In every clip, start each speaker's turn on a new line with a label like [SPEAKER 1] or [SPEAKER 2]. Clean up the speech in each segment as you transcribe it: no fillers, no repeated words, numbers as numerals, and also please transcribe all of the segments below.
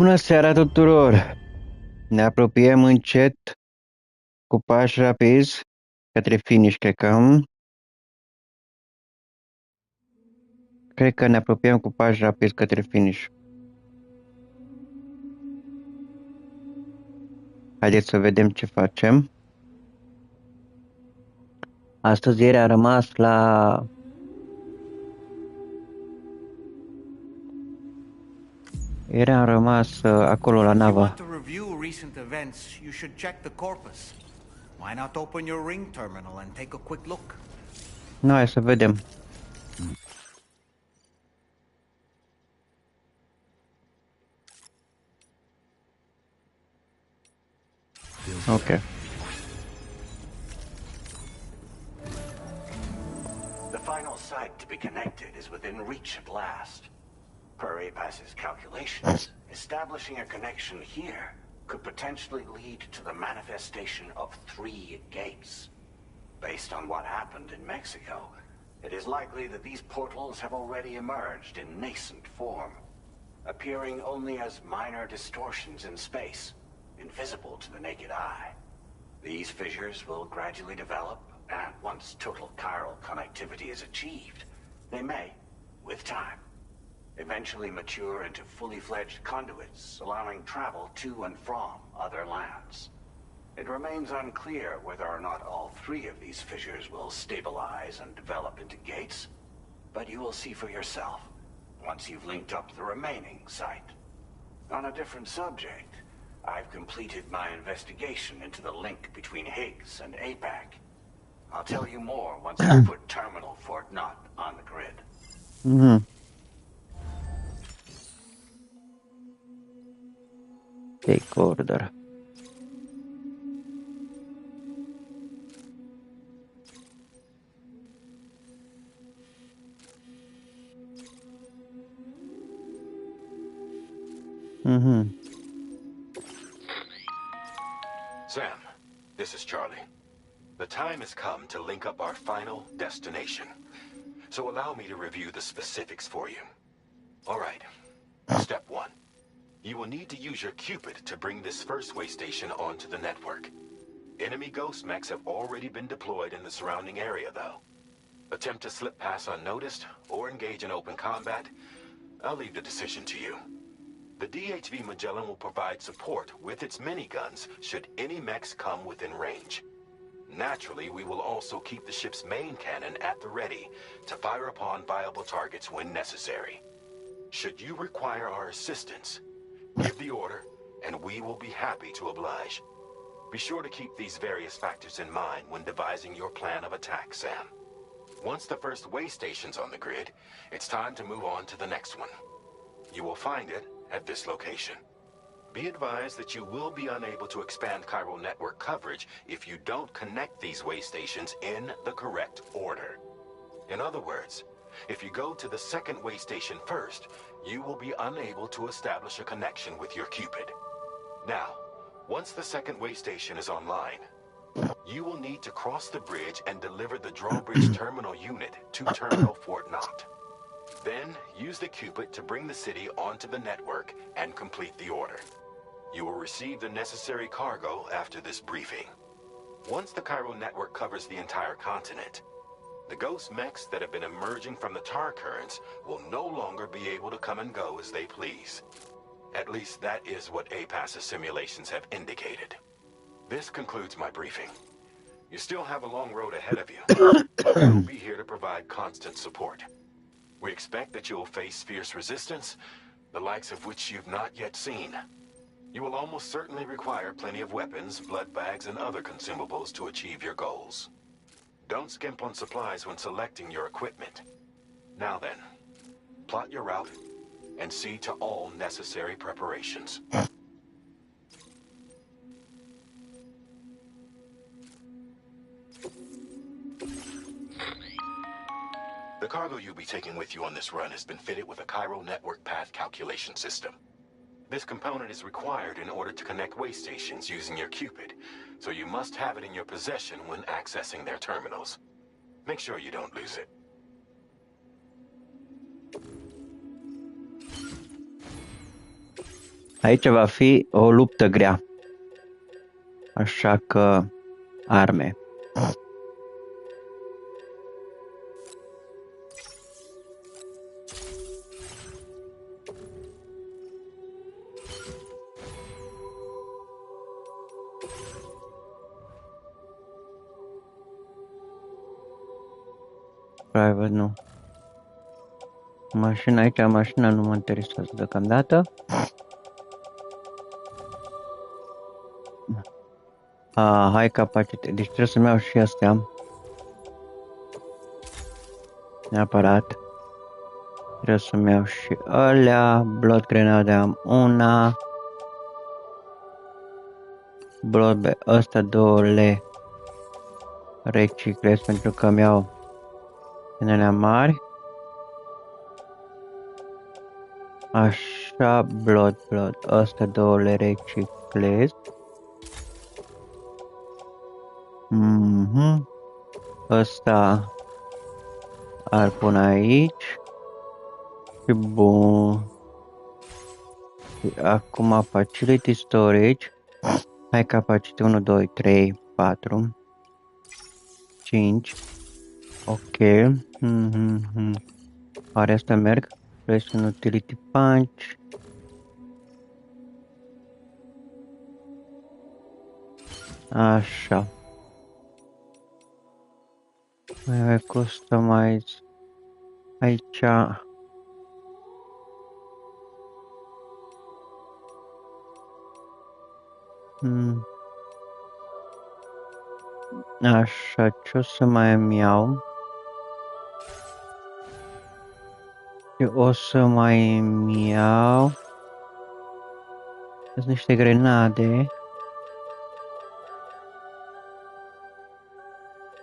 [SPEAKER 1] Bună seara tuturor! Ne apropiem încet, cu pași rapizi, către finish, Cred că ne apropiem cu pași rapizi către finish. Haideți să vedem ce facem. Astăzi ieri am rămas la... Ieri am rămas acolo la
[SPEAKER 2] If you
[SPEAKER 1] navă.
[SPEAKER 2] want to review recent events, you should check the corpus. Why not open your ring terminal and take a quick look?
[SPEAKER 1] Nu, hai să vedem. Ok.
[SPEAKER 3] The final site to be connected is within reach at last. Per APAS's calculations, establishing a connection here could potentially lead to the manifestation of 3 gates. Based on what happened in Mexico, it is likely that these portals have already emerged in nascent form, appearing only as minor distortions in space, invisible to the naked eye. These fissures will gradually develop, and once total chiral connectivity is achieved, they may, with time, eventually mature into fully fledged conduits, allowing travel to and from other lands. It remains unclear whether or not all 3 of these fissures will stabilize and develop into gates, but you will see for yourself once you've linked up the remaining site. On a different subject, I've completed my investigation into the link between Higgs and APAC. I'll tell you more once I put Terminal Fort Knot on the grid.
[SPEAKER 1] Take order.
[SPEAKER 4] Sam, this is Charlie. The time has come to link up our final destination. So allow me to review the specifics for you. All right. Step 1. You will need to use your Cupid to bring this first way station onto the network. Enemy ghost mechs have already been deployed in the surrounding area, though. Attempt to slip past unnoticed or engage in open combat, I'll leave the decision to you. The DHV Magellan will provide support with its miniguns should any mechs come within range. Naturally, we will also keep the ship's main cannon at the ready to fire upon viable targets when necessary. Should you require our assistance, give the order, and we will be happy to oblige. Be sure to keep these various factors in mind when devising your plan of attack, Sam. Once the first way station's on the grid, it's time to move on to the next one. You will find it at this location. Be advised that you will be unable to expand chiral network coverage if you don't connect these way stations in the correct order. In other words, if you go to the second way station first, you will be unable to establish a connection with your Cupid. Now, once the second way station is online, you will need to cross the bridge and deliver the drawbridge terminal unit to Terminal Fort Knot. Then, use the Cupid to bring the city onto the network and complete the order. You will receive the necessary cargo after this briefing. Once the chiral network covers the entire continent, the ghost mechs that have been emerging from the tar currents will no longer be able to come and go as they please. At least that is what APAS's simulations have indicated. This concludes my briefing. You still have a long road ahead of you, but we'll be here to provide constant support. We expect that you will face fierce resistance, the likes of which you've not yet seen. You will almost certainly require plenty of weapons, blood bags, and other consumables to achieve your goals. Don't skimp on supplies when selecting your equipment. Now then, plot your route and see to all necessary preparations. The cargo you'll be taking with you on this run has been fitted with a chiral network path calculation system. This component is required in order to connect way stations using your Cupid, so you must have it in your possession when accessing their terminals. Make sure you don't lose it.
[SPEAKER 1] Aici va fi o luptă grea. Așa că arme. Private, nu. Mașina aici, mașina nu mă interesează deocamdată. Hai capacitate. Deci trebuie să-mi iau și astea. Neapărat. Trebuie să-mi iau și alea. Blood grenade am una. Blood, ăsta două le reciclez pentru că îmi iau unele mari. Așa, blood. Ăsta două le reciclez. Ăsta ar pune aici. Și bun. Și acum facility storage. Hai capacity 1, 2, 3, 4, 5. Ok. Oare astea merg? Place un utility punch. Așa. Mai customize. Aici. Așa, ce o să mai îmi iau? Eu o să mai îmi iau... Sunt niște grenade.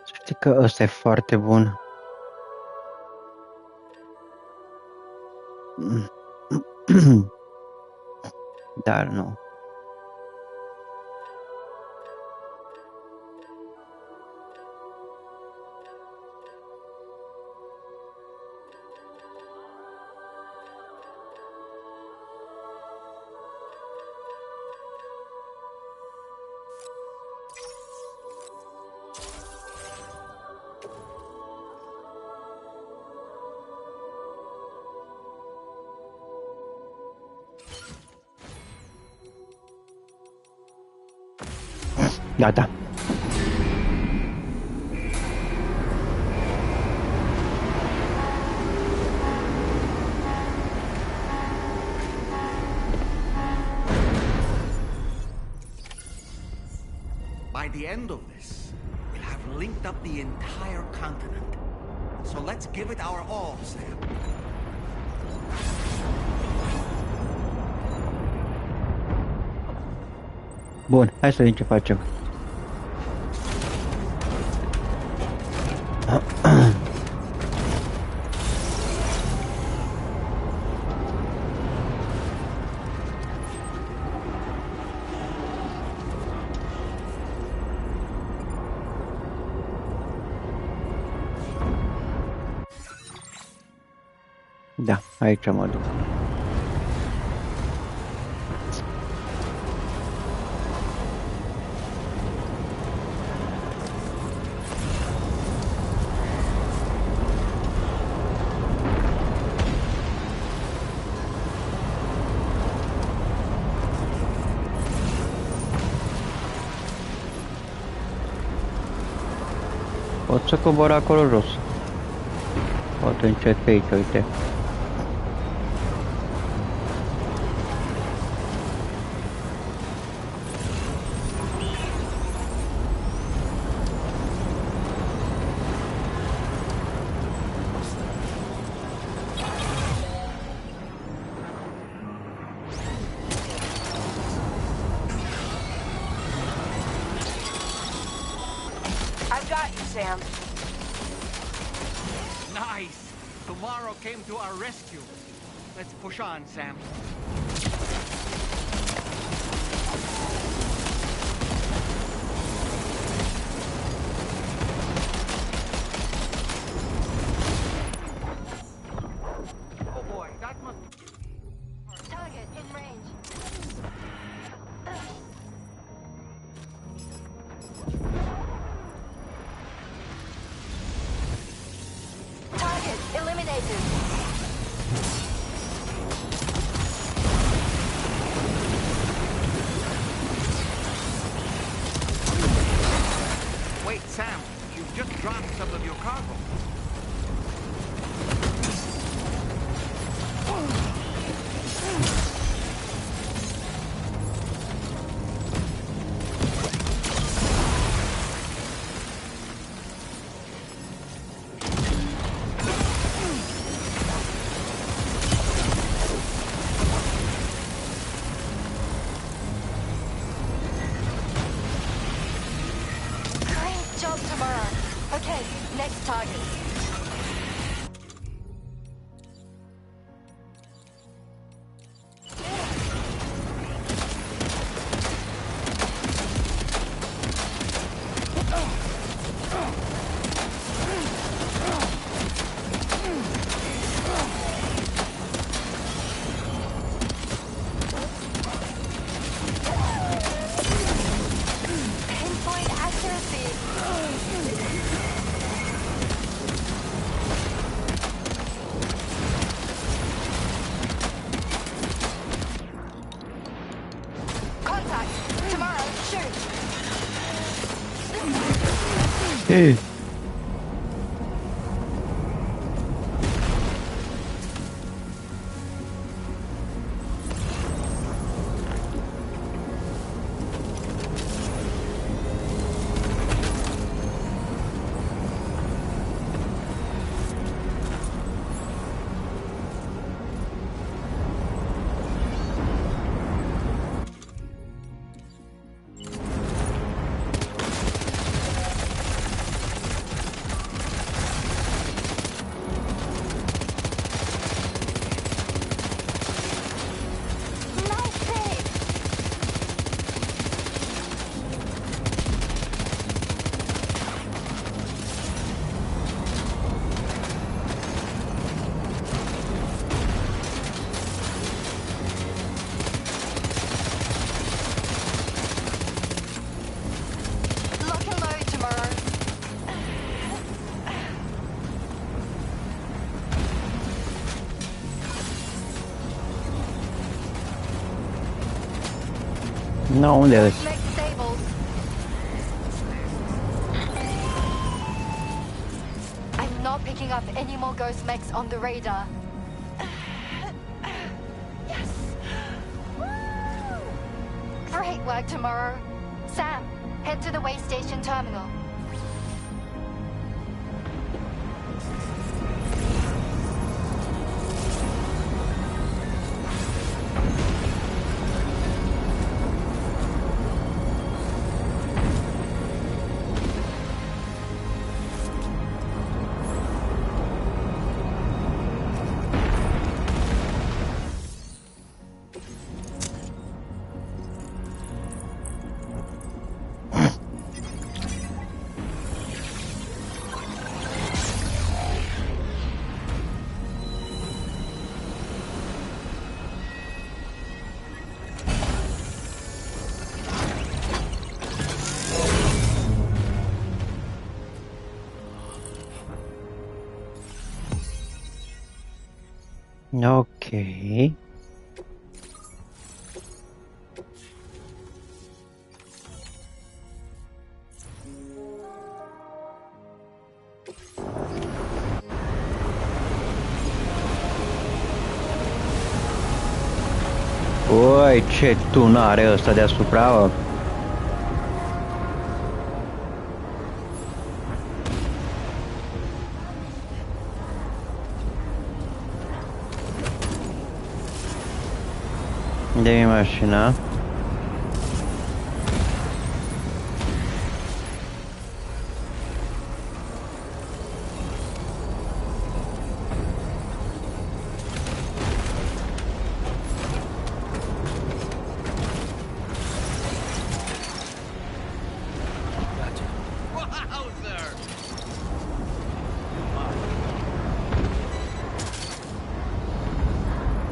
[SPEAKER 1] Să știi că ăsta e foarte bun. Dar nu. Gata.
[SPEAKER 2] By the end of this, we'll have linked up the entire continent. So let's give it our all, Sam.
[SPEAKER 1] Bun, hai să vedem ce facem. Da, aici mă duc. Pot să cobor acolo jos. Pot încet pe aici, uite.
[SPEAKER 5] I've got you, Sam.
[SPEAKER 2] Nice! Tomorrow came to our rescue. Let's push on, Sam. Oh boy, that must...
[SPEAKER 5] Target in range. targets. Pinpoint accuracy. Contact. Tomorrow, shoot.
[SPEAKER 1] Hey.
[SPEAKER 5] Nice save. Lock and load tomorrow.
[SPEAKER 1] No, there's.
[SPEAKER 5] Make stables. I'm not picking up any more ghost mechs on the radar. Yes. Woo! Great work tomorrow. Sam, head to the way station terminal.
[SPEAKER 1] Okay. Oi, ce tunare ăsta deasupra. Dă-mi mașina.
[SPEAKER 2] Wowzer!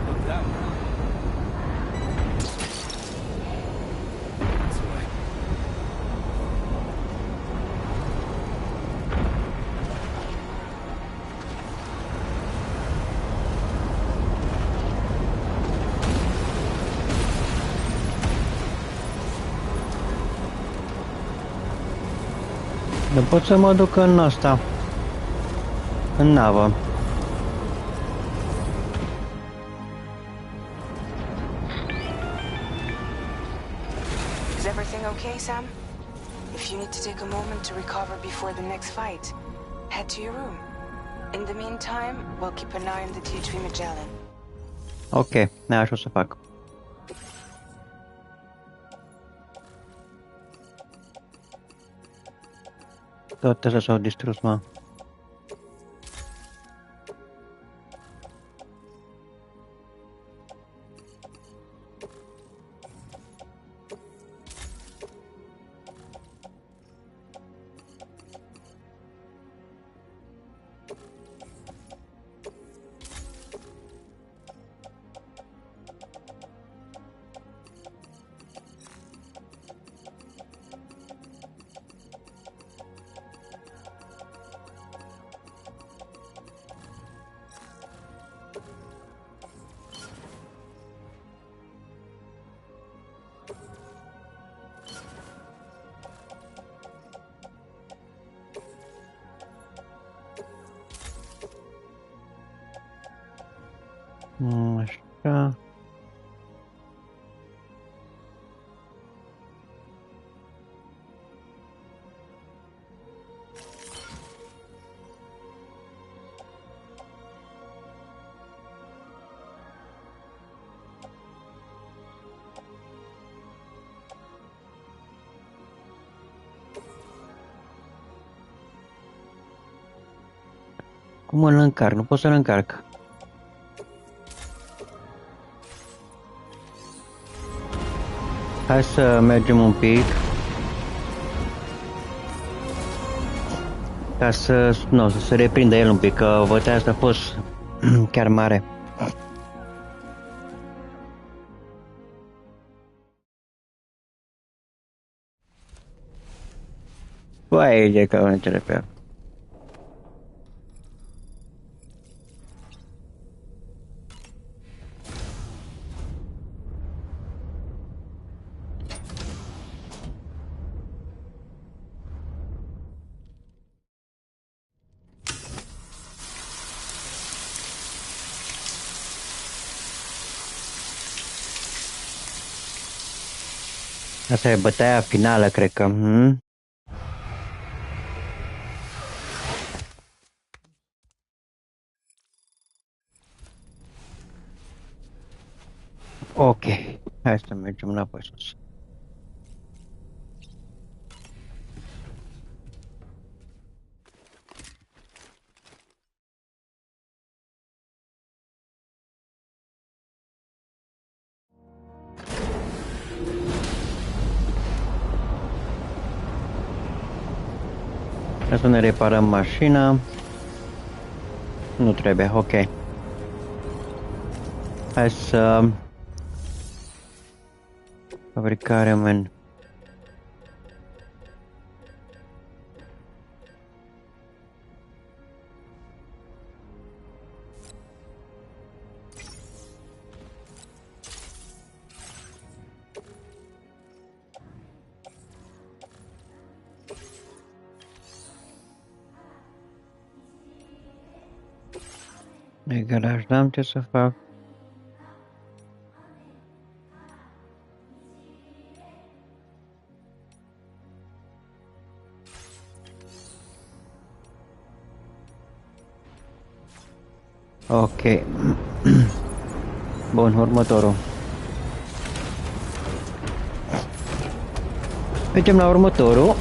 [SPEAKER 2] Look that way. That's right.
[SPEAKER 1] Nu pot să mă duc în asta. În navă.
[SPEAKER 6] Is everything okay, Sam? If you need to take a moment to recover before the next fight, head to your room. In the meantime, we'll keep an eye on the T3 Magellan.
[SPEAKER 1] Ok, așa o să fac. Toate astea s-au distrus, mă. Așa. Cum îl încarc? Nu pot să-l încarc. Hai să mergem un pic. Ca să, nu, să se reprindă el un pic, că bătaia asta a fost chiar mare. Băi, de că nu cele pe ea. Asta e bătaia finală, cred că. Ok, hai să mergem înapoi sus. Hai să ne reparăm mașina. Nu trebuie, ok. Hai să... Fabricare, man. E garaj, n-am ce să fac. Ok. Bun, următorul. Mergem la următorul.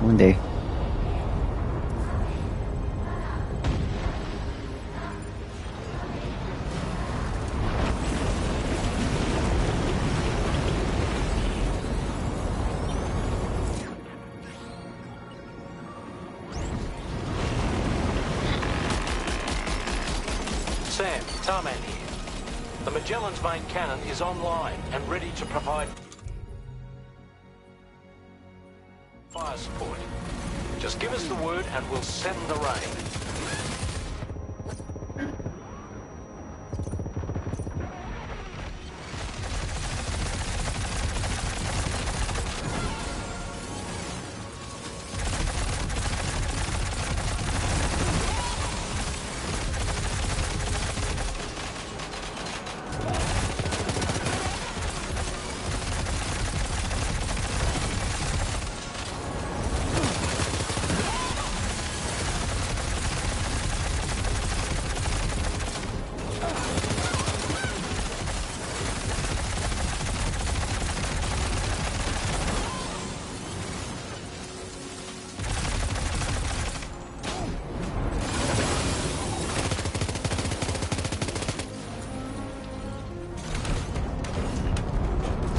[SPEAKER 1] Unde-i?
[SPEAKER 7] Sam, Tarman here. The Magellan's main cannon is online and ready to provide fire support. Just give us the word and we'll send the rain.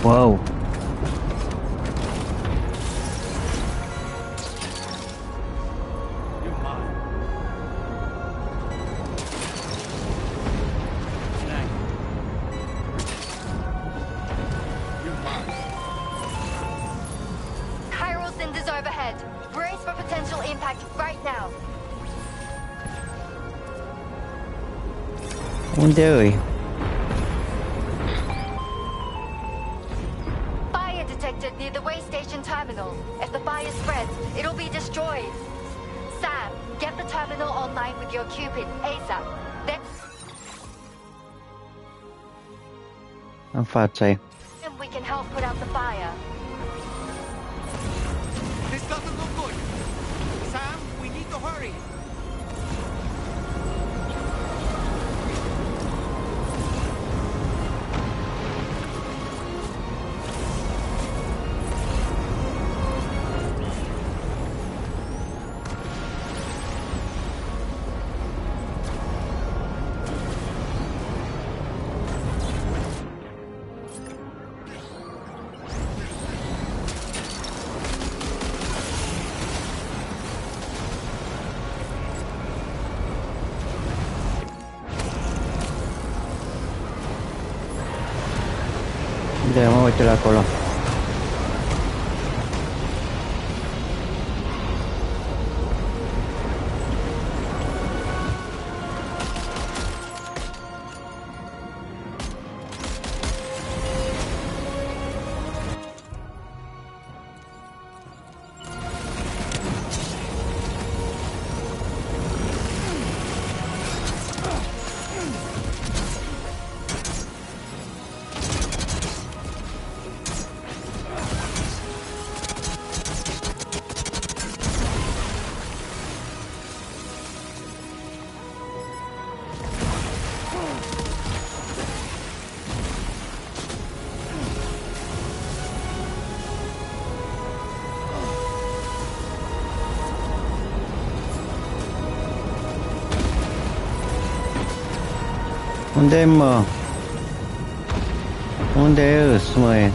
[SPEAKER 7] Wow.
[SPEAKER 5] Chiral cinders overhead. Brace for potential impact right now.
[SPEAKER 1] Unde îi?
[SPEAKER 5] station terminal. If the fire spreads, it'll be destroyed. Sam, get the terminal online with your Cupid ASAP. Then
[SPEAKER 1] În fața-i.
[SPEAKER 5] we can help put out the fire.
[SPEAKER 2] This doesn't look good. Sam, we need to hurry.
[SPEAKER 1] De mă uite la acolo. Unde mă? Unde îs, măi?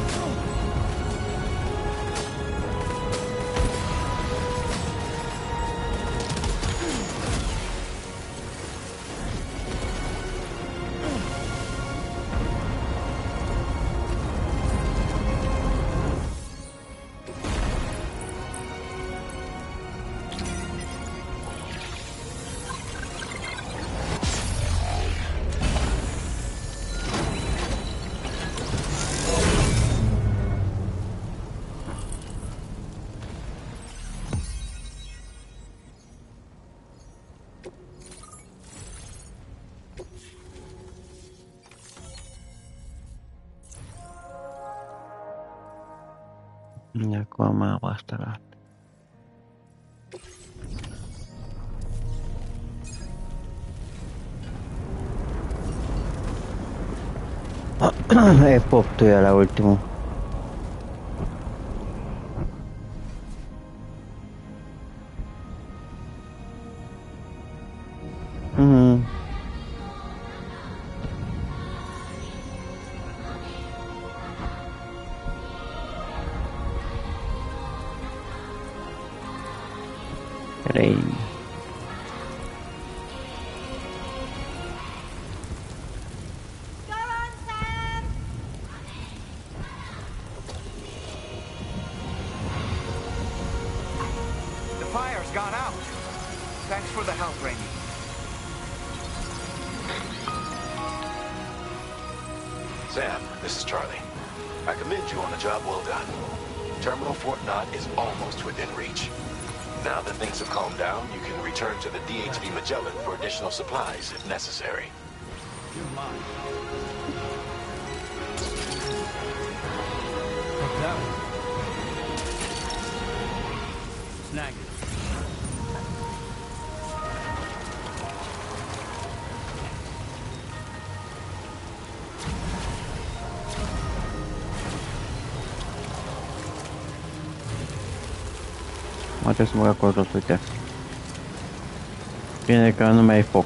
[SPEAKER 1] Acum am asta la... E poptul ăla ultimul. Rain.
[SPEAKER 2] The fire's gone out. Thanks for the help, Rainy.
[SPEAKER 4] Sam, this is Charlie. I commend you on a job well done. Terminal Fort Knott is almost within reach. Now that things have calmed down, you can return to the DHV Magellan for additional supplies if necessary.
[SPEAKER 2] You're mine. Take that one. Snag it.
[SPEAKER 1] Mă trebuie să mă acolo tot, uite. Bine că nu mai ai foc.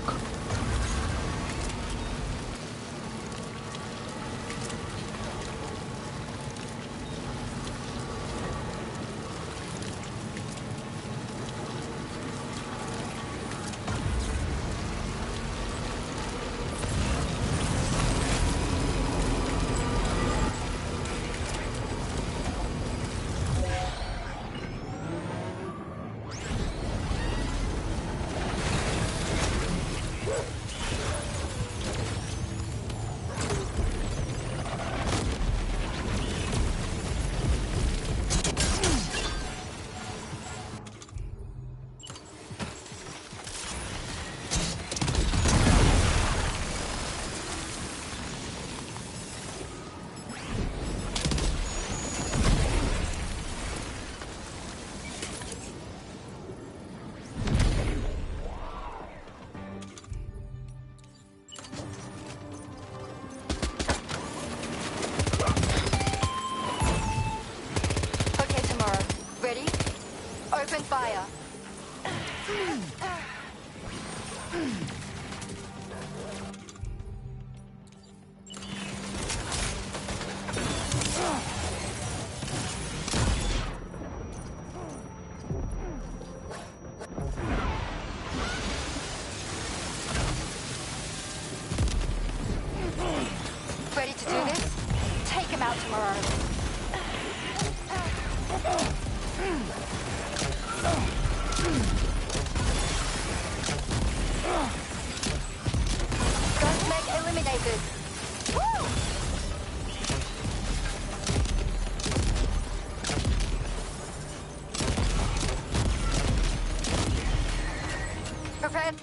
[SPEAKER 5] fire. Ready to do this? Take him out tomorrow. Ghost leg eliminated. Woo! Prepare.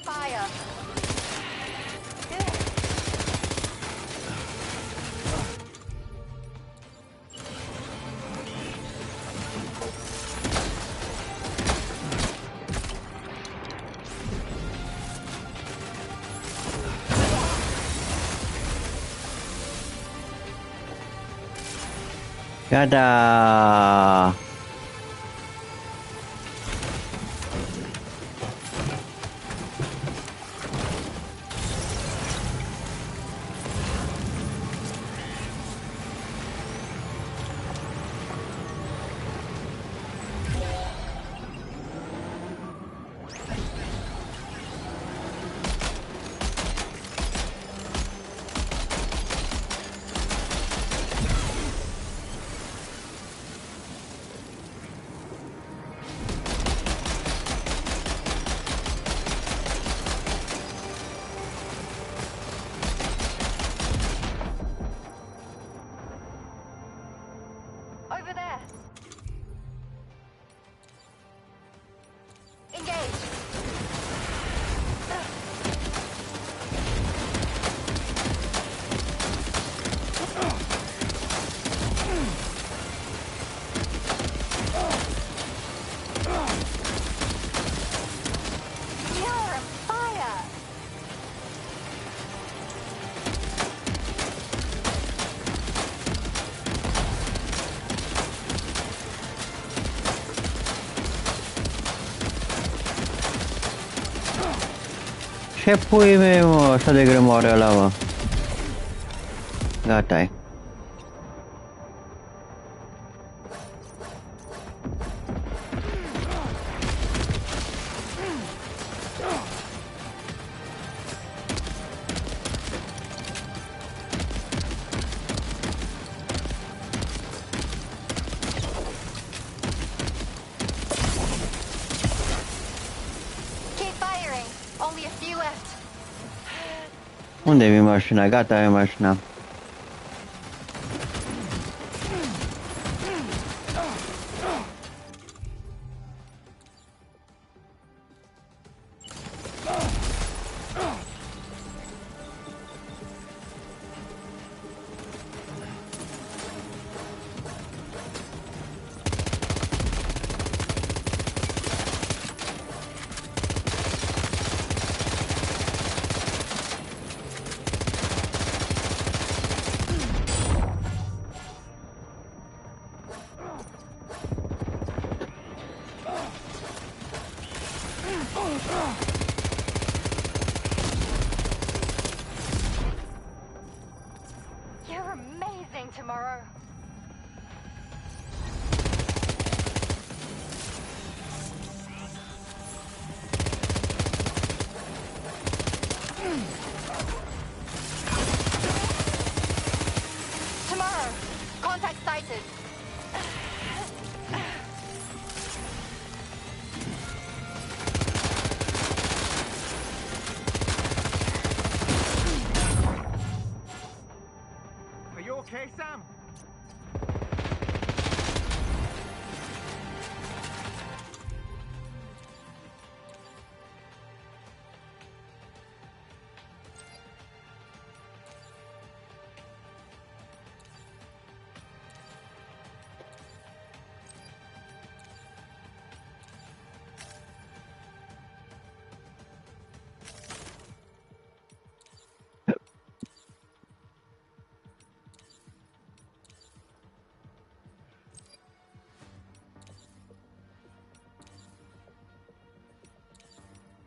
[SPEAKER 5] Fire.
[SPEAKER 1] Dadah.
[SPEAKER 5] Over there. Engage. You're on fire.
[SPEAKER 1] Se poi sta de gremore lava. Gatai.
[SPEAKER 5] Keep firing. Only a few left.
[SPEAKER 1] Unde e mașina? Gata, e mașina.
[SPEAKER 5] You're amazing tomorrow. Tomorrow. Contact sighted.
[SPEAKER 2] Are you okay, Sam?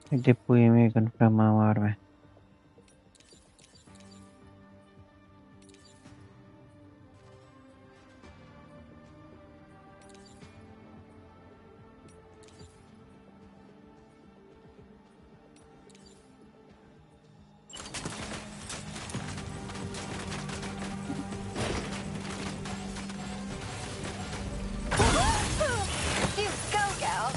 [SPEAKER 1] Hindi puimi confirmawarme.
[SPEAKER 5] You go, gal.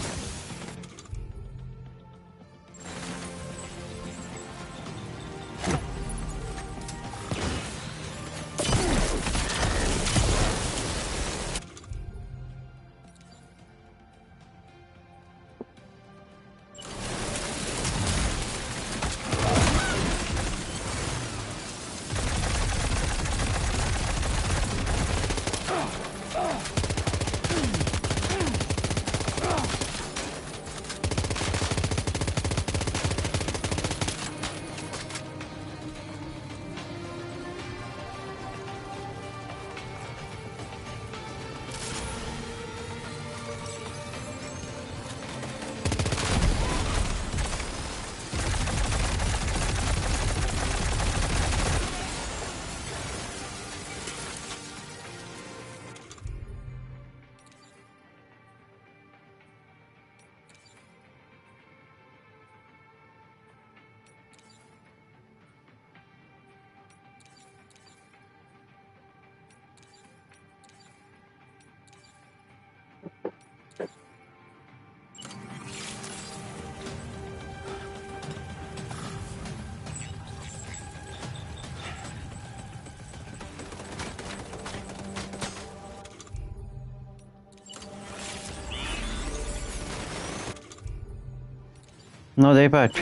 [SPEAKER 1] No dai pač.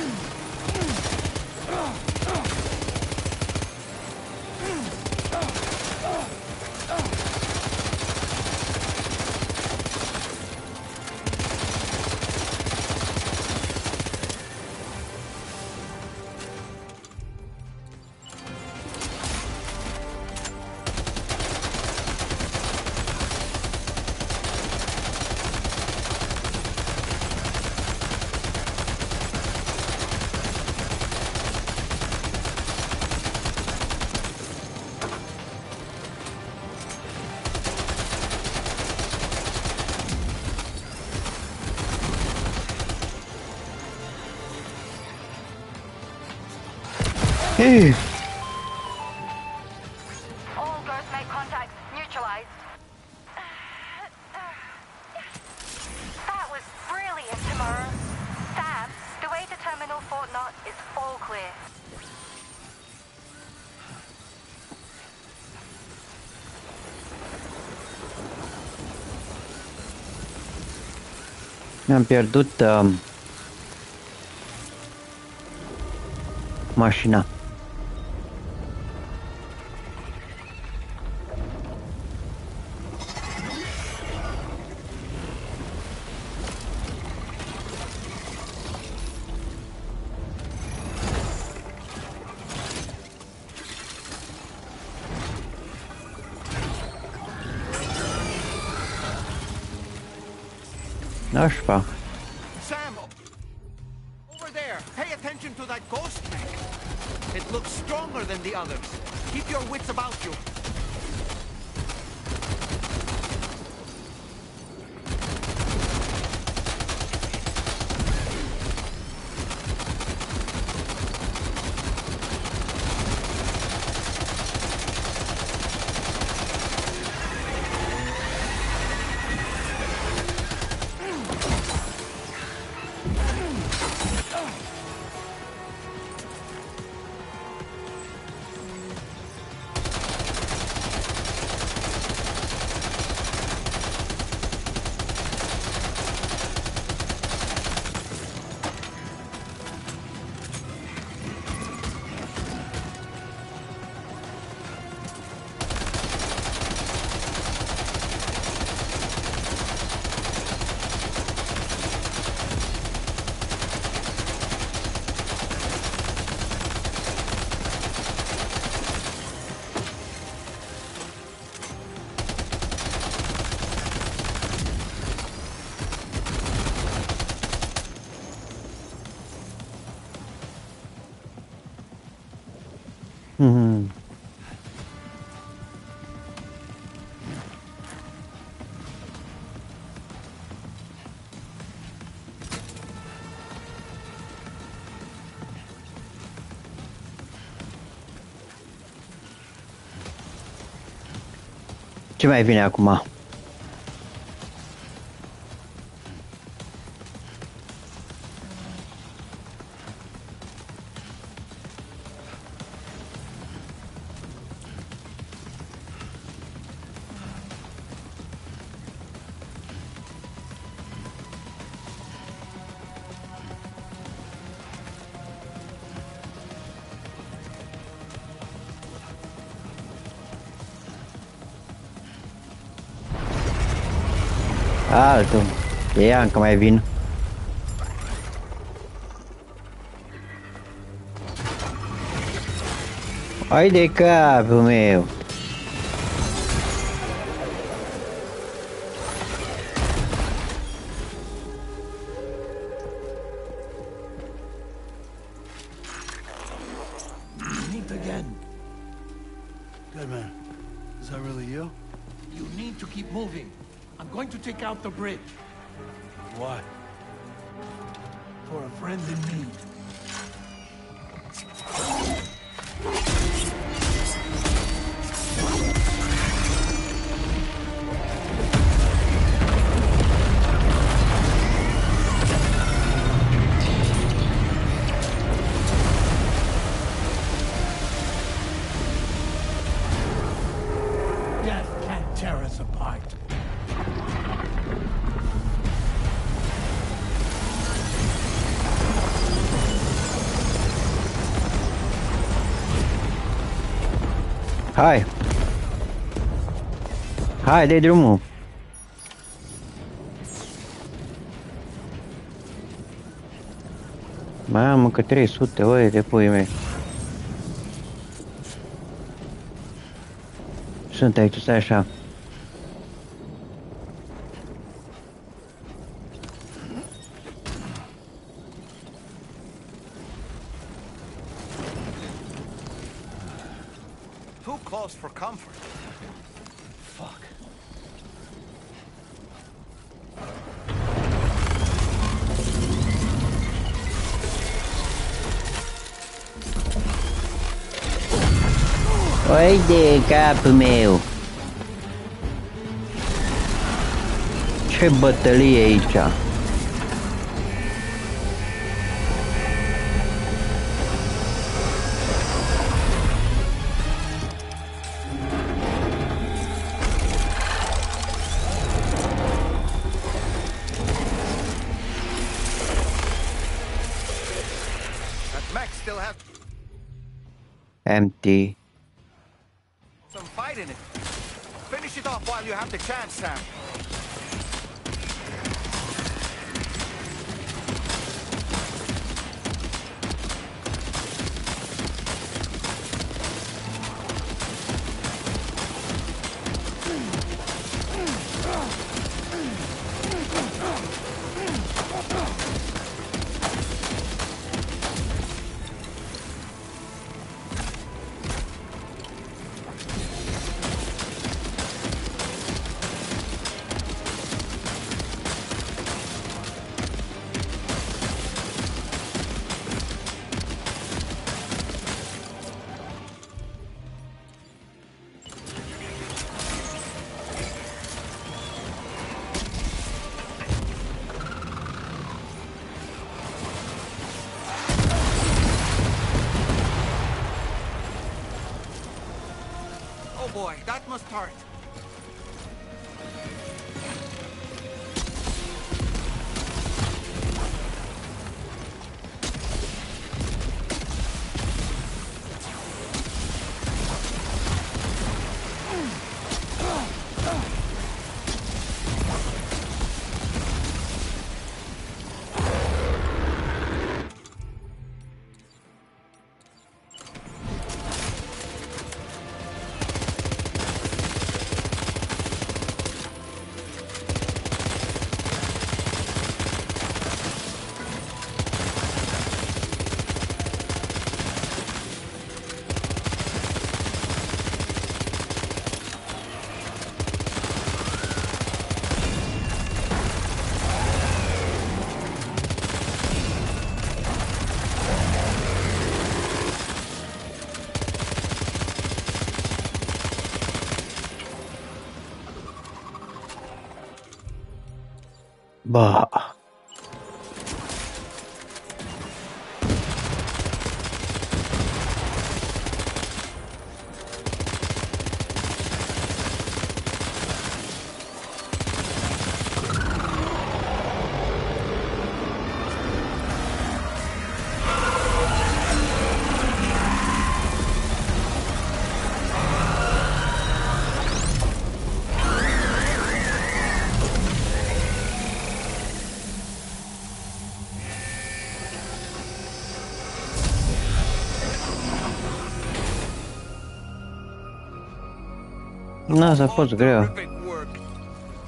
[SPEAKER 1] Hey.
[SPEAKER 5] All Ghost Mate contacts neutralized. That was brilliant, Tomorrow. Sam, the way to Terminal Fort Knot is all clear.
[SPEAKER 1] Mi-am pierdut mașina. Nașpa.
[SPEAKER 2] Sam, over there. Pay attention to that ghost tank. It looks stronger than the others. Keep your wits about you.
[SPEAKER 1] Mhm. Ce mai vine acum? Altul. Ia încă mai vin. Hai de capul meu.
[SPEAKER 8] Meet again. Good man. Is that really you?
[SPEAKER 7] You need to keep moving. I'm going to take out the bridge.
[SPEAKER 8] Why?
[SPEAKER 7] For a friend in need. Death can't tear us apart.
[SPEAKER 1] Hai. Hai, dă drumul. Mamă, că 300 ore de pui mei. Sunt aici, stai așa.
[SPEAKER 2] Too close for comfort.
[SPEAKER 8] Fuck.
[SPEAKER 1] Hai de capul meu. Ce bătălie aici.
[SPEAKER 2] That mech still has
[SPEAKER 1] Empty.
[SPEAKER 2] some fight in it. Finish it off while you have the chance, Sam. Oh boy, that must hurt.
[SPEAKER 1] Bah. No, se a fost greu.
[SPEAKER 2] Terrific work.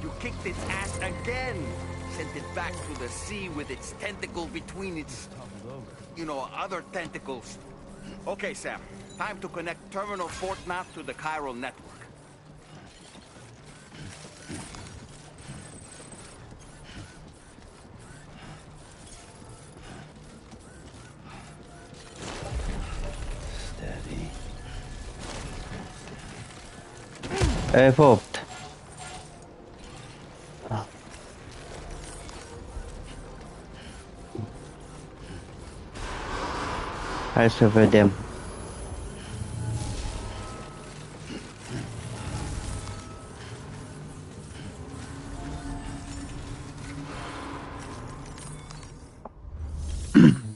[SPEAKER 2] You kicked its ass again. Sent it back to the sea with its tentacle between its, other tentacles. Okay, Sam. Time to connect Terminal Fort Map to the chiral network.
[SPEAKER 8] Steady.
[SPEAKER 1] Fapt. Hai să vedem.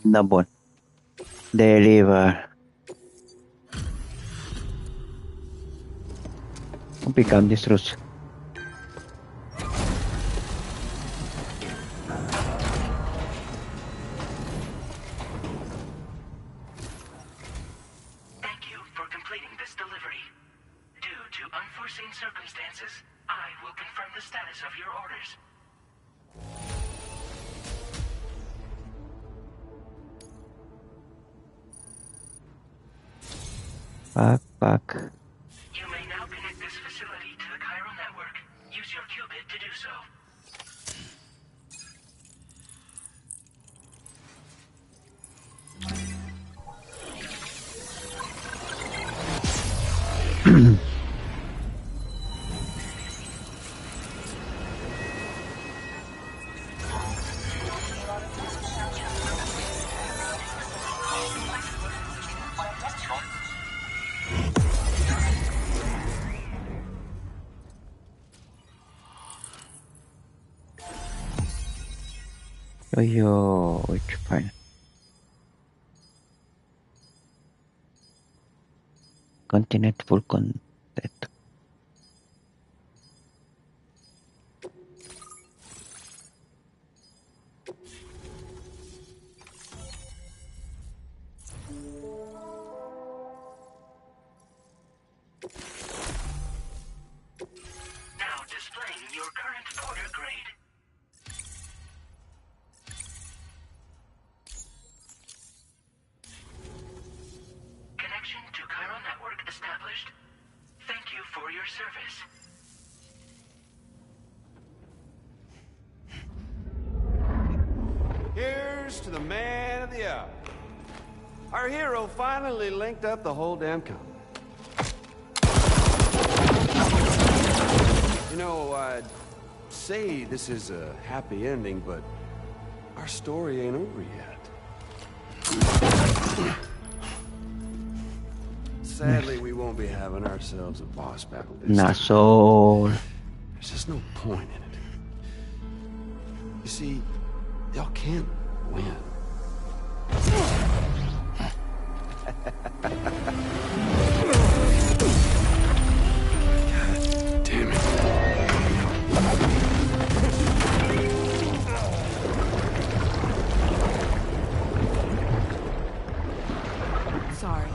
[SPEAKER 1] Da, bun. Deliver. Un pic am distrus.
[SPEAKER 9] Thank you for completing this delivery. Due to unforeseen circumstances, I will confirm the status of your orders.
[SPEAKER 1] Pac.
[SPEAKER 9] You may now connect this facility to the chiral network. Use your qubit to do so.
[SPEAKER 1] Oi, ce fain. Continent full content.
[SPEAKER 9] Now displaying your current order grade. Connection to chiral network established. Thank you for your service.
[SPEAKER 2] Here's to the man of the hour. Our hero finally linked up the whole damn company. I'd say this is a happy ending, but our story ain't over yet. Sadly, we won't be having ourselves a boss battle this time.
[SPEAKER 1] Nasol.
[SPEAKER 2] There's just no point in it. You see, y'all can't win. God damn it.
[SPEAKER 6] Sorry,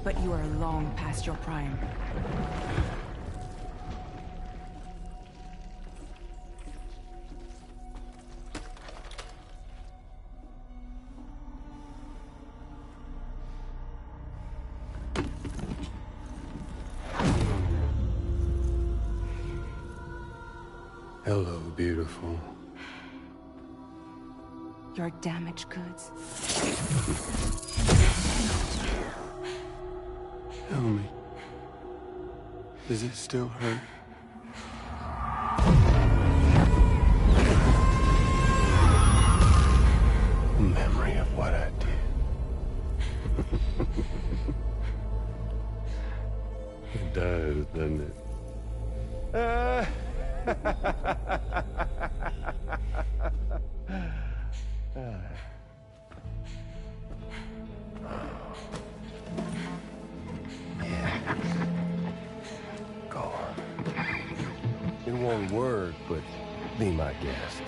[SPEAKER 6] but you are long past your prime.
[SPEAKER 2] Hello, beautiful.
[SPEAKER 6] Your damaged goods.
[SPEAKER 2] Tell me, does it still hurt?
[SPEAKER 10] does, doesn't it?
[SPEAKER 11] Yeah. Go. It won't work, but be my guest.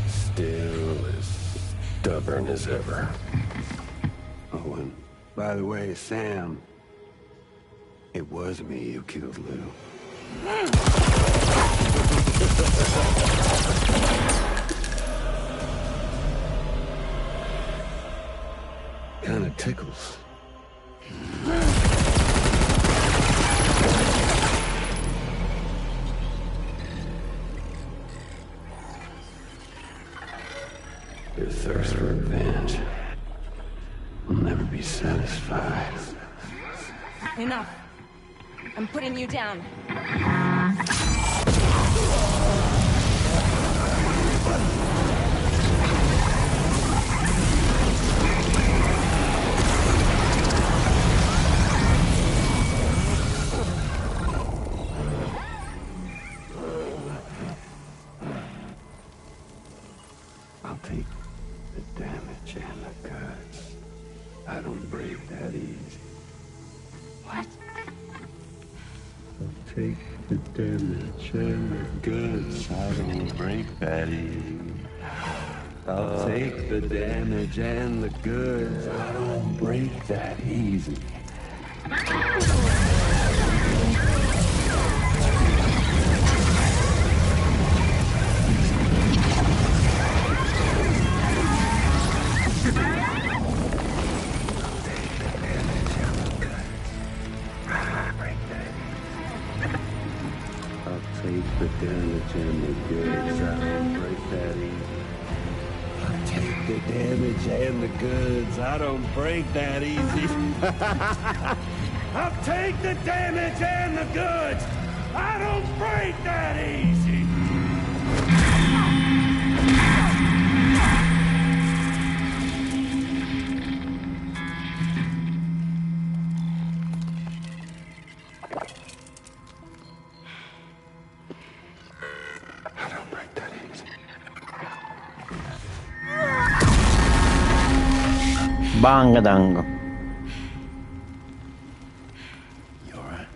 [SPEAKER 11] Still as stubborn as ever.
[SPEAKER 10] Oh, and by the way, Sam, it was me who killed Lou. Kinda tickles. Your thirst for revenge will never be satisfied.
[SPEAKER 6] Enough. I'm putting you down.
[SPEAKER 10] I'll take the damage and the goods. I don't break that easy.
[SPEAKER 6] What?
[SPEAKER 10] I'll take the damage and the goods. I don't break that easy. I'll take the damage and the goods. I don't break that easy. Take the damage and the goods. I don't break that easy. I'll take the damage and the goods. I don't break that easy. I'll take the damage and the goods. I don't break that easy.
[SPEAKER 1] Bang dango.
[SPEAKER 10] You all right?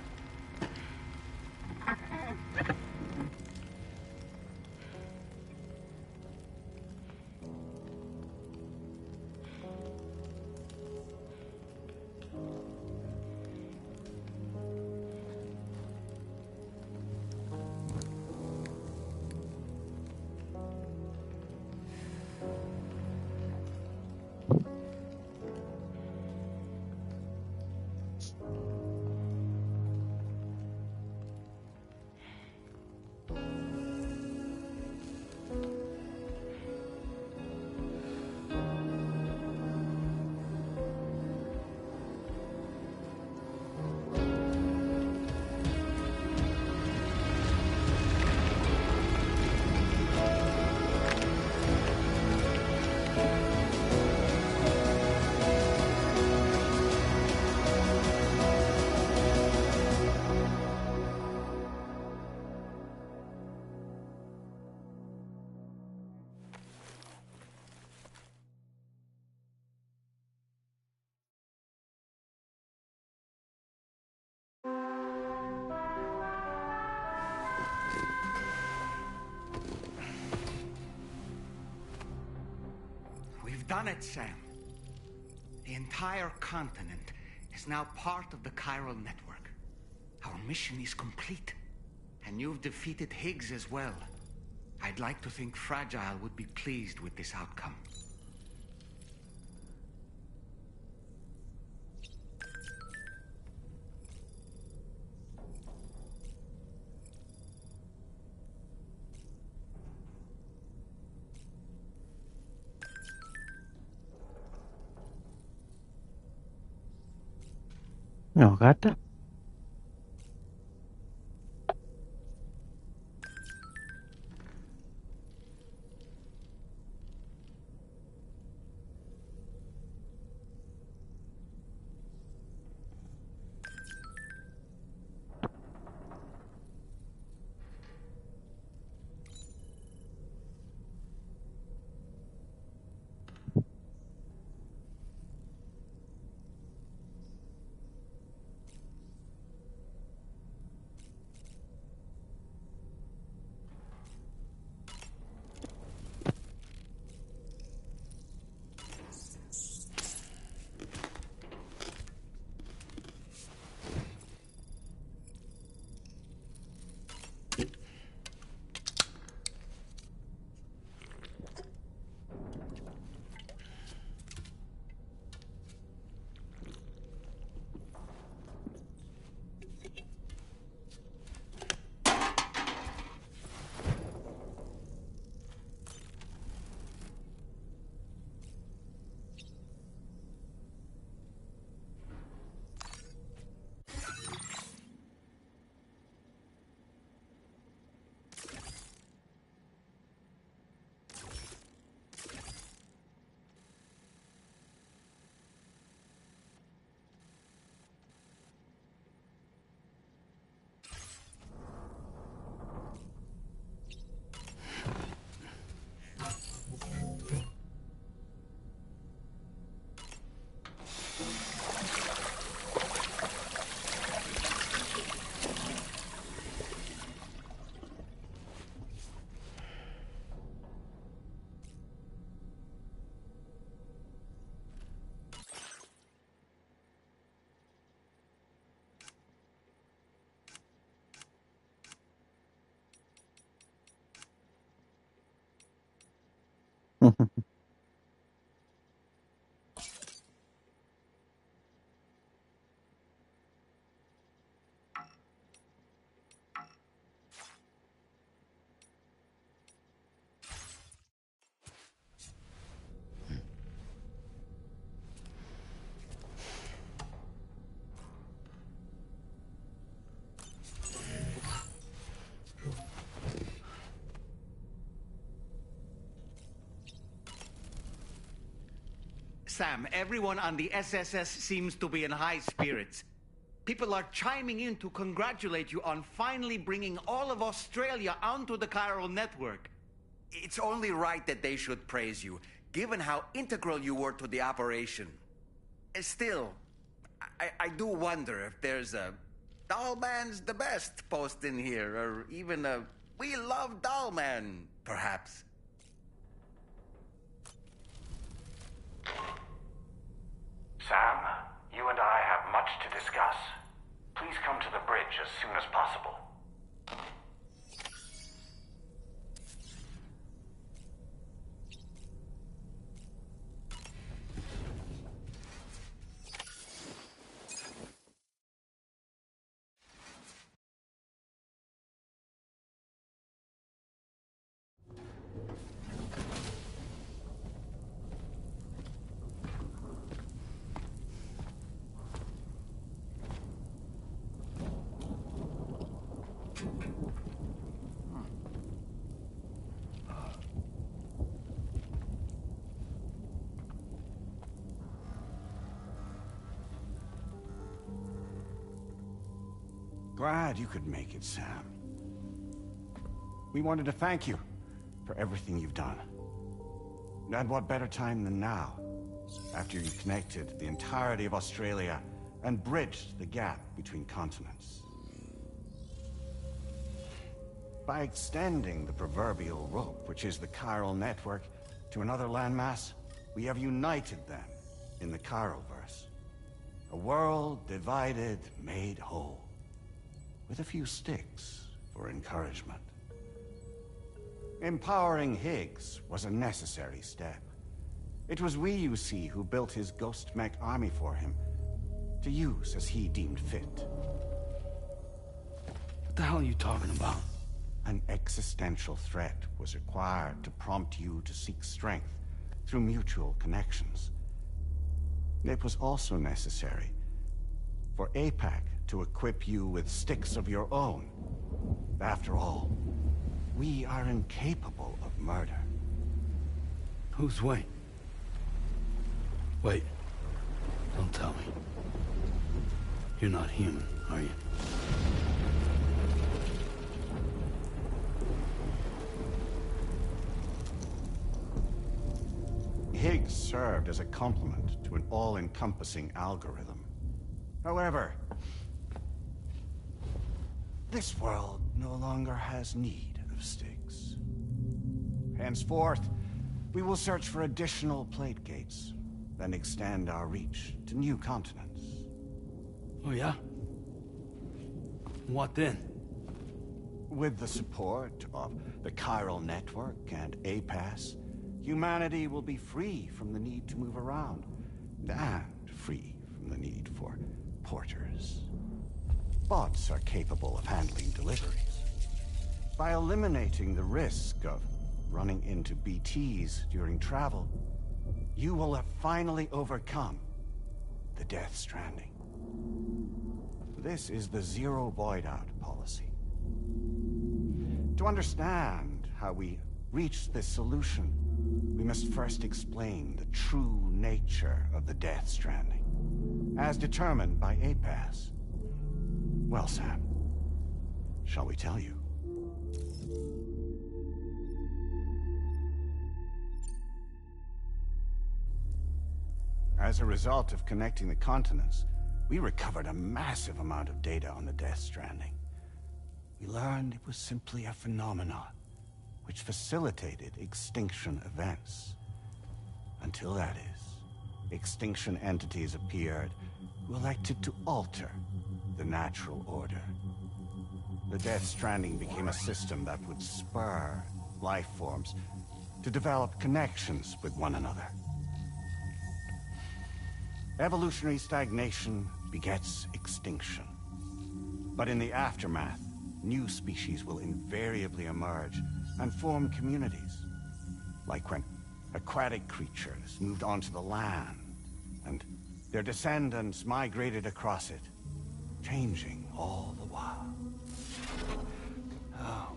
[SPEAKER 2] We've done it, Sam. The entire continent is now part of the chiral network. Our mission is complete. And you've defeated Higgs as well. I'd like to think Fragile would be pleased with this outcome.
[SPEAKER 1] No, gata.
[SPEAKER 2] Sam, everyone on the SSS seems to be in high spirits. People are chiming in to congratulate you on finally bringing all of Australia onto the chiral network. It's only right that they should praise you, given how integral you were to the operation. Still, I do wonder if there's a Dollman's the best post in here, or even a We Love Dollman, perhaps.
[SPEAKER 3] Sam, you and I have much to discuss. Please come to the bridge as soon as possible.
[SPEAKER 12] Glad you could make it, Sam. We wanted to thank you for everything you've done. And what better time than now, after you connected the entirety of Australia and bridged the gap between continents. By extending the proverbial rope, which is the chiral network, to another landmass, we have united them in the Chiroverse. A world divided, made whole. With a few sticks for encouragement. Empowering Higgs was a necessary step. It was we, you see, who built his ghost mech army for him, to use as he deemed fit.
[SPEAKER 8] What the hell are you talking about?
[SPEAKER 12] An existential threat was required to prompt you to seek strength through mutual connections. It was also necessary for APAC to equip you with sticks of your own. After all, we are incapable of murder.
[SPEAKER 8] Who's Wayne? Wait. Don't tell me. You're not human, are you?
[SPEAKER 12] Higgs served as a complement to an all-encompassing algorithm. However, this world no longer has need of sticks. Henceforth, we will search for additional plate gates, then extend our reach to new continents.
[SPEAKER 8] Oh yeah? What then?
[SPEAKER 12] With the support of the chiral network and APAS, humanity will be free from the need to move around, and free from the need for porters. Bots are capable of handling deliveries. By eliminating the risk of running into BTs during travel, you will have finally overcome the Death Stranding. This is the zero void out policy. To understand how we reached this solution, we must first explain the true nature of the Death Stranding, as determined by APAS. Well, Sam, shall we tell you? As a result of connecting the continents, we recovered a massive amount of data on the Death Stranding. We learned it was simply a phenomenon which facilitated extinction events. Until that is, extinction entities appeared who elected to alter the natural order. The Death Stranding became a system that would spur life forms to develop connections with one another. Evolutionary stagnation begets extinction. But in the aftermath, new species will invariably emerge and form communities. Like when aquatic creatures moved onto the land, and their descendants migrated across it, changing all the while. Oh.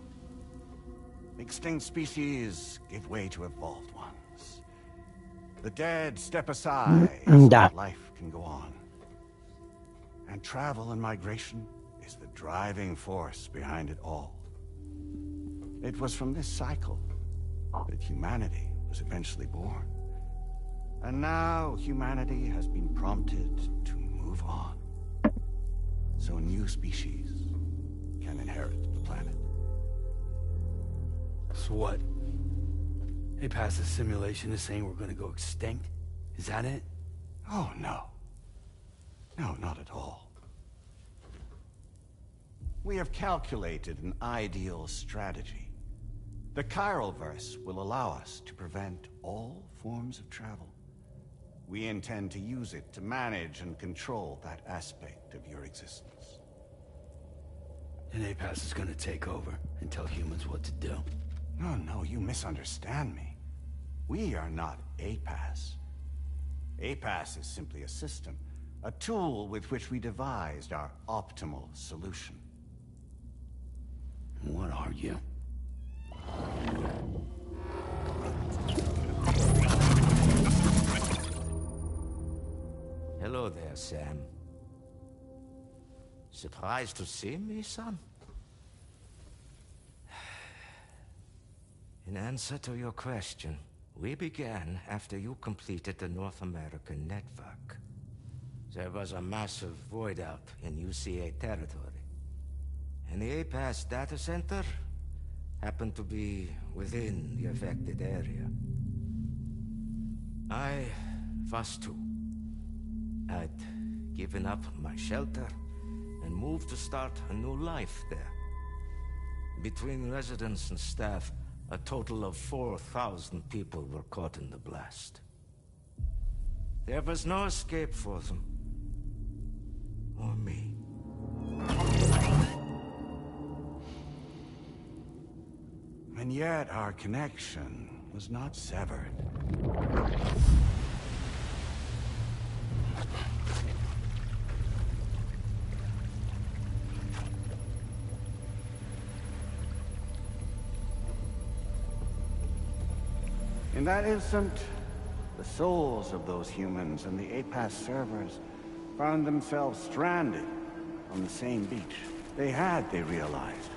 [SPEAKER 12] Extinct species give way to evolved ones. The dead step aside so that life can go on. And travel and migration is the driving force behind it all. It was from this cycle that humanity was eventually born. And now humanity has been prompted to move on. So new species can inherit the planet.
[SPEAKER 8] So what? APAS's simulation is saying we're gonna go extinct? Is that it?
[SPEAKER 12] Oh, no. No, not at all. We have calculated an ideal strategy. The Chiralverse will allow us to prevent all forms of travel. We intend to use it to manage and control that aspect of your existence.
[SPEAKER 8] And APAS is gonna take over and tell humans what to do.
[SPEAKER 12] No, you misunderstand me. We are not APAS. APAS is simply a system, a tool with which we devised our optimal solution.
[SPEAKER 8] What are you?
[SPEAKER 13] Hello there, Sam. Surprised to see me, son? In answer to your question, we began after you completed the North American network. There was a massive void out in UCA territory, and the APAS data center happened to be within the affected area. I was too. I'd given up my shelter and moved to start a new life there. Between residents and staff, a total of 4,000 people were caught in the blast. There was no escape for them. Or me.
[SPEAKER 12] And yet our connection was not severed. In that instant, the souls of those humans and the APAS servers found themselves stranded on the same beach. They realized,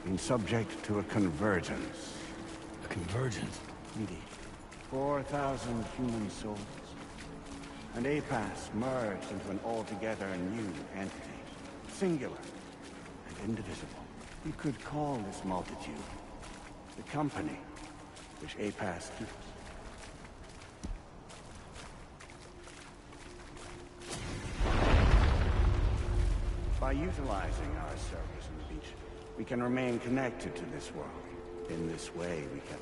[SPEAKER 12] been subject to a convergence.
[SPEAKER 8] A convergence?
[SPEAKER 12] Indeed. 4,000 human souls. And APAS merged into an altogether new entity. Singular and indivisible. You could call this multitude the company which APAS keeps. By utilizing our servers on the beach, we can remain connected to this world. In this way, we can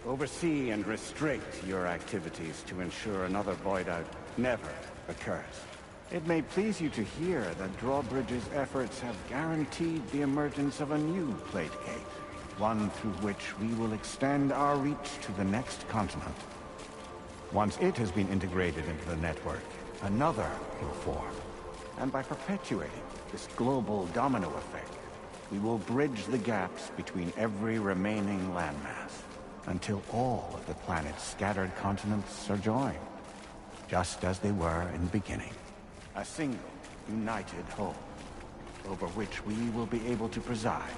[SPEAKER 12] oversee and restrict your activities to ensure another void out never occurs. It may please you to hear that Drawbridge's efforts have guaranteed the emergence of a new plate gate. One through which we will extend our reach to the next continent. Once it has been integrated into the network, another will form. And by perpetuating this global domino effect, we will bridge the gaps between every remaining landmass until all of the planet's scattered continents are joined, just as they were in the beginning. A single, united whole, over which we will be able to preside.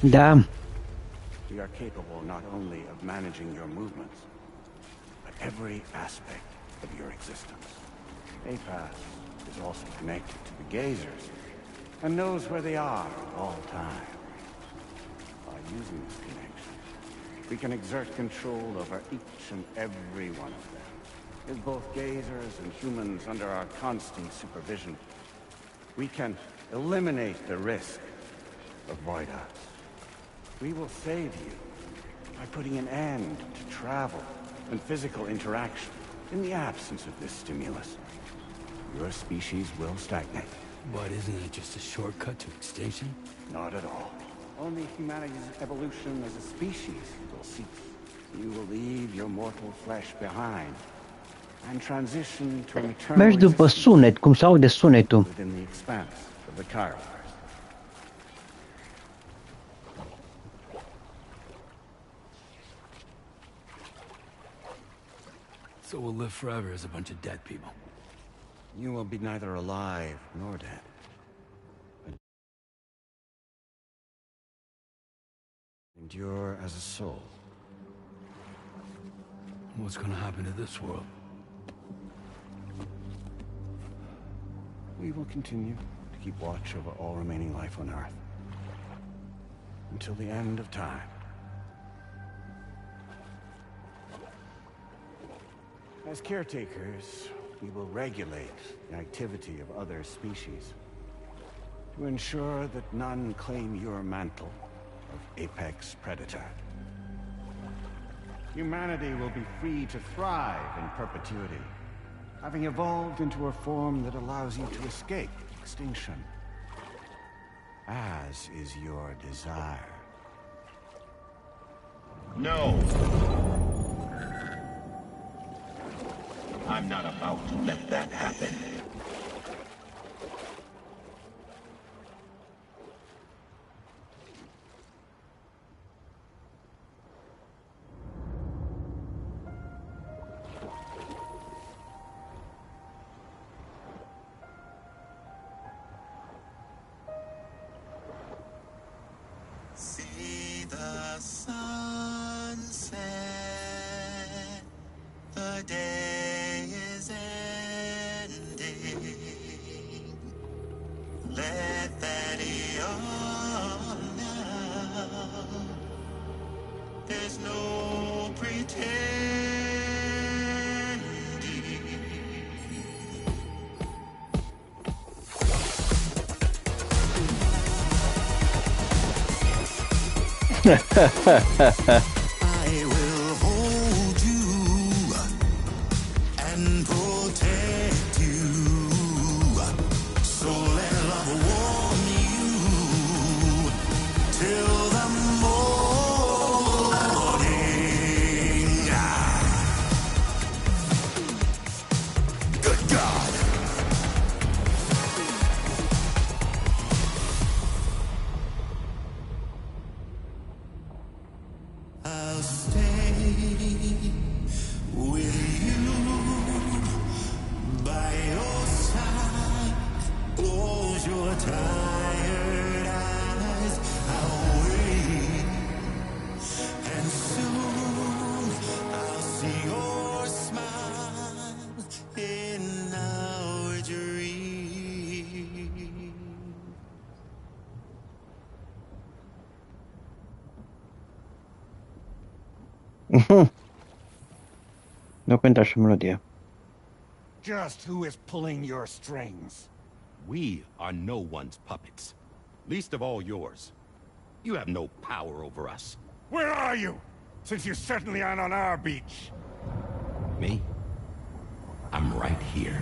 [SPEAKER 1] Damn.
[SPEAKER 12] We are capable not only of managing your movements, but every aspect of your existence. APAS is also connected to the Gazers, and knows where they are at all times. By using this connection, we can exert control over each and every one of them. With both Gazers and humans under our constant supervision, We can eliminate the risk of voidouts. We will save you by putting an end to travel and physical interaction in the absence of this stimulus. Your species will stagnate.
[SPEAKER 8] But isn't it just a shortcut to extinction?
[SPEAKER 12] Not at all. Only humanity's evolution as a species will cease. You will leave your mortal flesh behind and transition to an eternal
[SPEAKER 1] Mergi după sunet, cum se aude sunetul.
[SPEAKER 12] within the expanse of the Chiron.
[SPEAKER 8] So we'll live forever as a bunch of dead people.
[SPEAKER 12] You will be neither alive nor dead. Endure as a soul.
[SPEAKER 8] What's gonna happen to this world?
[SPEAKER 12] We will continue to keep watch over all remaining life on Earth. Until the end of time. As caretakers, we will regulate the activity of other species to ensure that none claim your mantle of apex predator. Humanity will be free to thrive in perpetuity, having evolved into a form that allows you to escape extinction, as is your desire.
[SPEAKER 4] No! I'm not about to let that happen.
[SPEAKER 14] See the sunset, the day is ending. Let that yawn now. There's no pretending. I will hold you and protect you. So let love warm you till the morning. Good God. I'll stay with you by your side. Close your tired eyes. I'll wait, and soon I'll see your smile in our dream.
[SPEAKER 1] Nu cânta și melodia.
[SPEAKER 12] Just who is pulling your strings?
[SPEAKER 4] We are no one's puppets. Least of all yours. You have no power over us.
[SPEAKER 12] Where are you? Since you certainly aren't on our beach.
[SPEAKER 4] Me? I'm right here.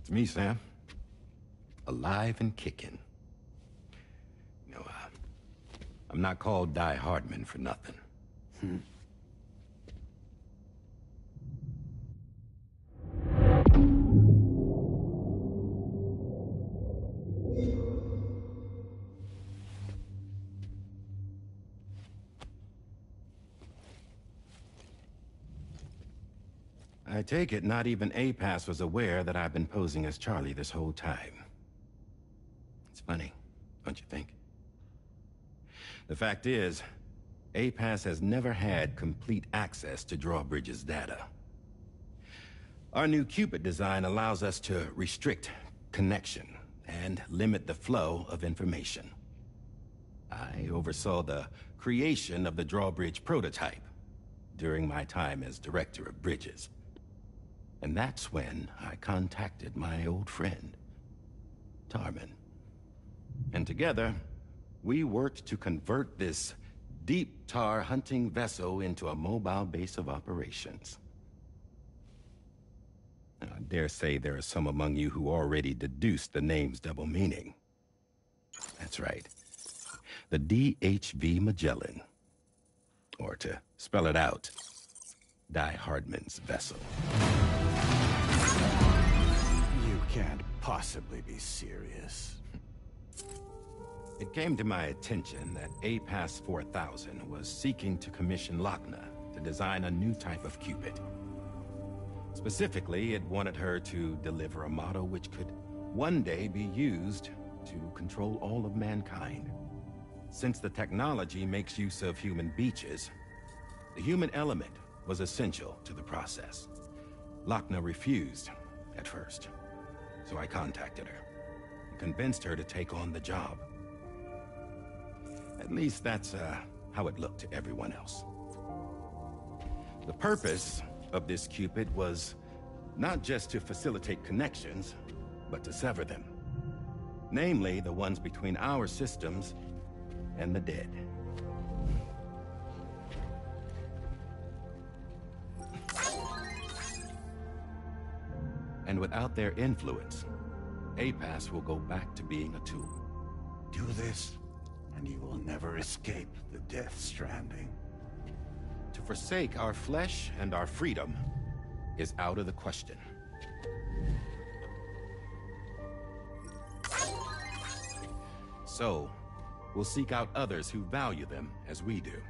[SPEAKER 4] It's me, Sam. Alive and kicking. You know, I'm not called Die Hardman for nothing. I take it not even APAS was aware that I've been posing as Charlie this whole time. It's funny, don't you think? The fact is, APAS has never had complete access to Drawbridge's data. Our new Cupid design allows us to restrict connection and limit the flow of information. I oversaw the creation of the drawbridge prototype during my time as director of bridges. And that's when I contacted my old friend, Tarman. And together, we worked to convert this deep tar hunting vessel into a mobile base of operations. Now, I dare say there are some among you who already deduced the name's double meaning. That's right. The DHV Magellan. Or to spell it out, Die Hardman's vessel.
[SPEAKER 12] You can't possibly be serious.
[SPEAKER 4] It came to my attention that APAS 4000 was seeking to commission Lochna to design a new type of Cupid. Specifically, it wanted her to deliver a model which could one day be used to control all of mankind. Since the technology makes use of human beaches, the human element was essential to the process. Lochna refused at first, so I contacted her and convinced her to take on the job. At least that's how it looked to everyone else. The purpose of this Cupid was not just to facilitate connections, but to sever them. Namely, the ones between our systems and the dead. And without their influence, APAS will go back to being a tool.
[SPEAKER 12] Do this, and you will never escape the Death Stranding.
[SPEAKER 4] To forsake our flesh and our freedom is out of the question. So, we'll seek out others who value them as we do.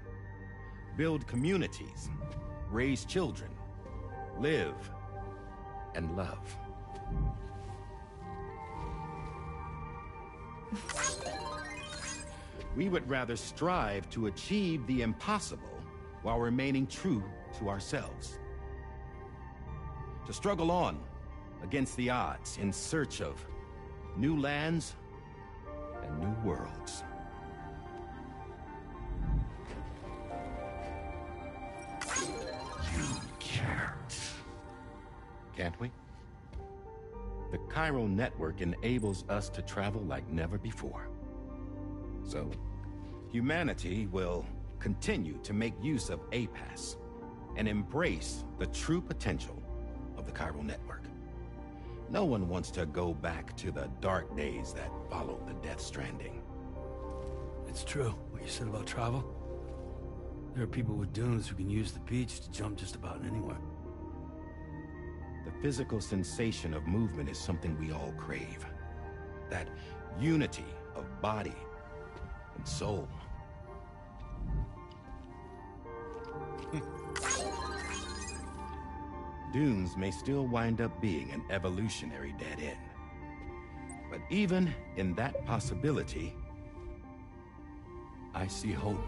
[SPEAKER 4] Build communities, raise children, live, and love. We would rather strive to achieve the impossible while remaining true to ourselves. To struggle on against the odds in search of new lands and new worlds.
[SPEAKER 12] You can't.
[SPEAKER 4] Can't we? The chiral network enables us to travel like never before. So, humanity will continue to make use of APAS and embrace the true potential of the chiral network. No one wants to go back to the dark days that followed the Death Stranding.
[SPEAKER 8] It's true, what you said about travel. There are people with dunes who can use the beach to jump just about anywhere.
[SPEAKER 4] The physical sensation of movement is something we all crave. That unity of body and soul. Dunes may still wind up being an evolutionary dead end. But even in that possibility, I see hope.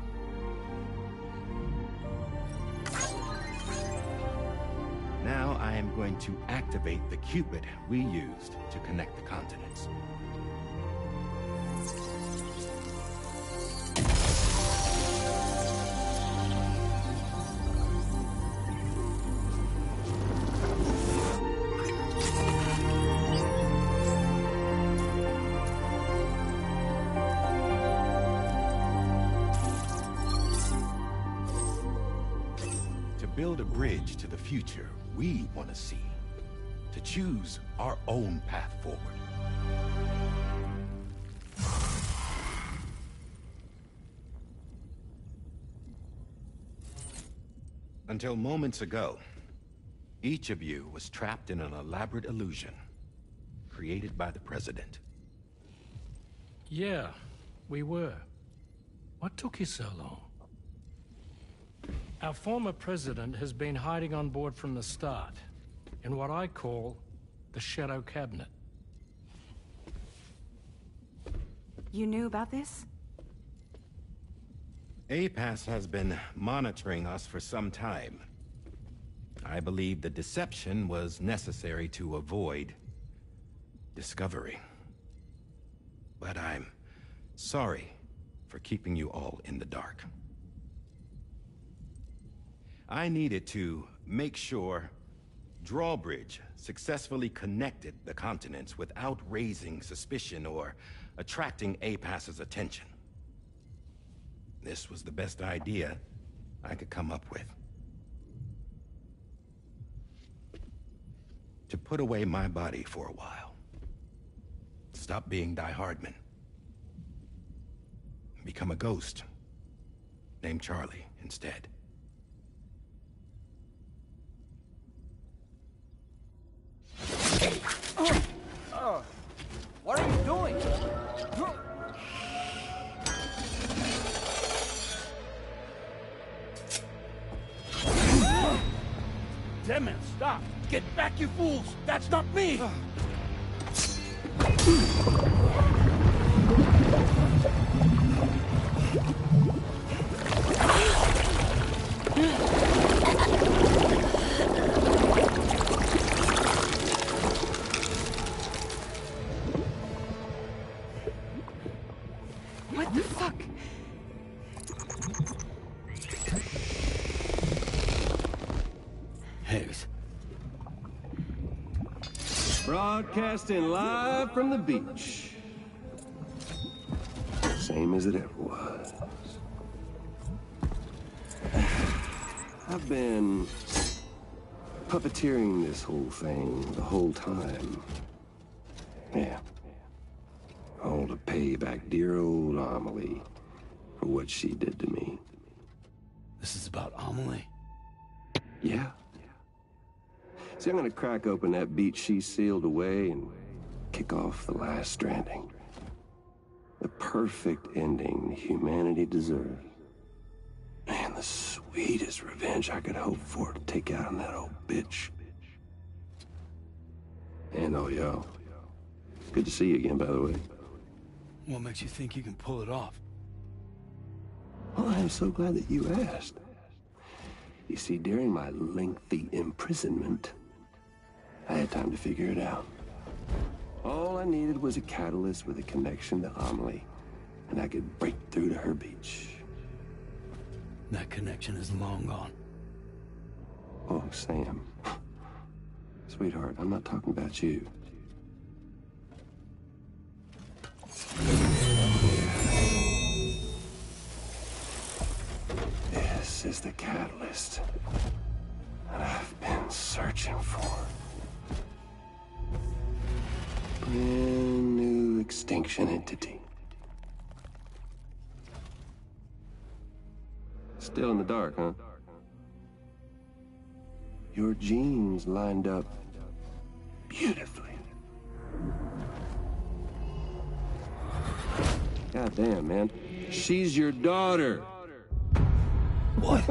[SPEAKER 4] Now I am going to activate the Cupid we used to connect the continents. To build a bridge to the future we want to see, to choose our own path forward. Until moments ago, each of you was trapped in an elaborate illusion created by the President.
[SPEAKER 7] Yeah, we were. What took you so long? Our former president has been hiding on board from the start, in what I call the Shadow Cabinet.
[SPEAKER 6] You knew about this?
[SPEAKER 4] APAS has been monitoring us for some time. I believe the deception was necessary to avoid discovery. But I'm sorry for keeping you all in the dark. I needed to make sure Drawbridge successfully connected the continents without raising suspicion or attracting APAS's attention. This was the best idea I could come up with. To put away my body for a while. Stop being Die Hardman. Become a ghost. Named Charlie instead.
[SPEAKER 2] What are you doing?
[SPEAKER 8] Damn it, stop! Get back, you fools! That's not me!
[SPEAKER 6] What the fuck?
[SPEAKER 11] Higgs. Broadcasting live from the beach. Same as it ever was. I've been puppeteering this whole thing the whole time. Yeah. All to pay back dear old Amelie for what she did to me.
[SPEAKER 8] This is about Amelie?
[SPEAKER 11] Yeah. See, I'm gonna crack open that beach she sealed away and kick off the last stranding. The perfect ending humanity deserves. Man, the sweetest revenge I could hope for to take out on that old bitch. And oh, yo. Good to see you again, by the way.
[SPEAKER 8] What makes you think you can pull it off?
[SPEAKER 11] Well, I'm so glad that you asked. You see, during my lengthy imprisonment, I had time to figure it out. All I needed was a catalyst with a connection to Amelie, and I could break through to her beach.
[SPEAKER 8] That connection is long gone.
[SPEAKER 11] Oh, Sam. Sweetheart, I'm not talking about you. This is the catalyst that I've been searching for. Brand new extinction entity. Still in the dark, huh? Your genes lined up beautifully. God damn, man. She's your daughter.
[SPEAKER 8] What?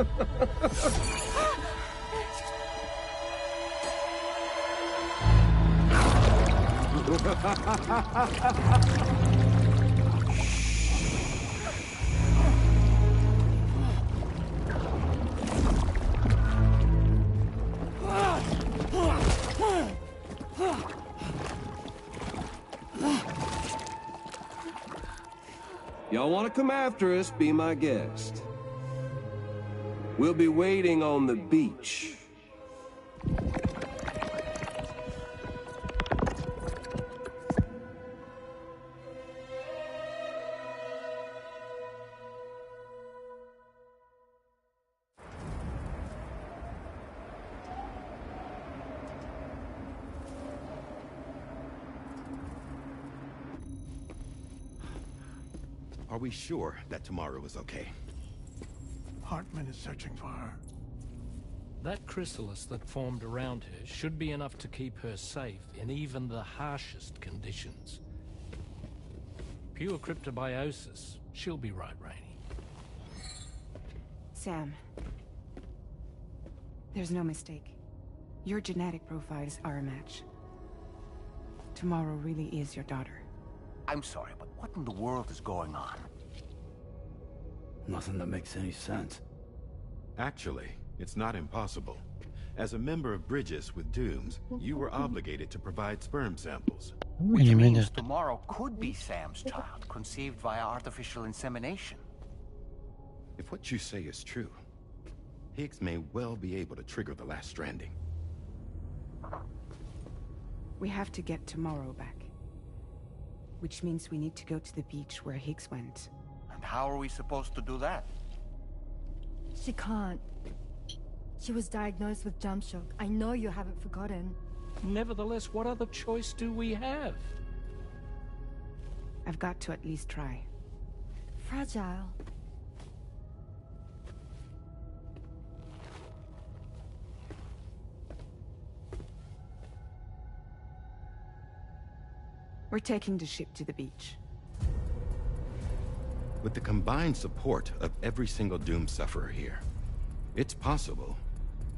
[SPEAKER 11] Y'all want to come after us, be my guest. We'll be waiting on the beach.
[SPEAKER 4] Are we sure that tomorrow is okay?
[SPEAKER 15] Hartman is searching for her.
[SPEAKER 7] That chrysalis that formed around her should be enough to keep her safe in even the harshest conditions. Pure cryptobiosis. She'll be right, Rainey.
[SPEAKER 6] Sam. There's no mistake. Your genetic profiles are a match. Tomorrow really is your daughter.
[SPEAKER 2] I'm sorry, but what in the world is going on?
[SPEAKER 8] Nothing that makes any sense.
[SPEAKER 4] Actually, it's not impossible. As a member of Bridges with Dooms, you were obligated to provide sperm samples.
[SPEAKER 2] Which
[SPEAKER 1] Yemin
[SPEAKER 2] means
[SPEAKER 1] ederim.
[SPEAKER 2] tomorrow could be Sam's child, conceived via artificial insemination.
[SPEAKER 4] If what you say is true, Higgs may well be able to trigger the last stranding.
[SPEAKER 6] We have to get tomorrow back. Which means we need to go to the beach where Higgs went.
[SPEAKER 2] And how are we supposed to do that?
[SPEAKER 16] She can't. She was diagnosed with jump shock. I know you haven't forgotten.
[SPEAKER 7] Nevertheless, what other choice do we have?
[SPEAKER 6] I've got to at least try.
[SPEAKER 16] Fragile.
[SPEAKER 6] We're taking the ship to the beach.
[SPEAKER 4] With the combined support of every single Doom sufferer here, it's possible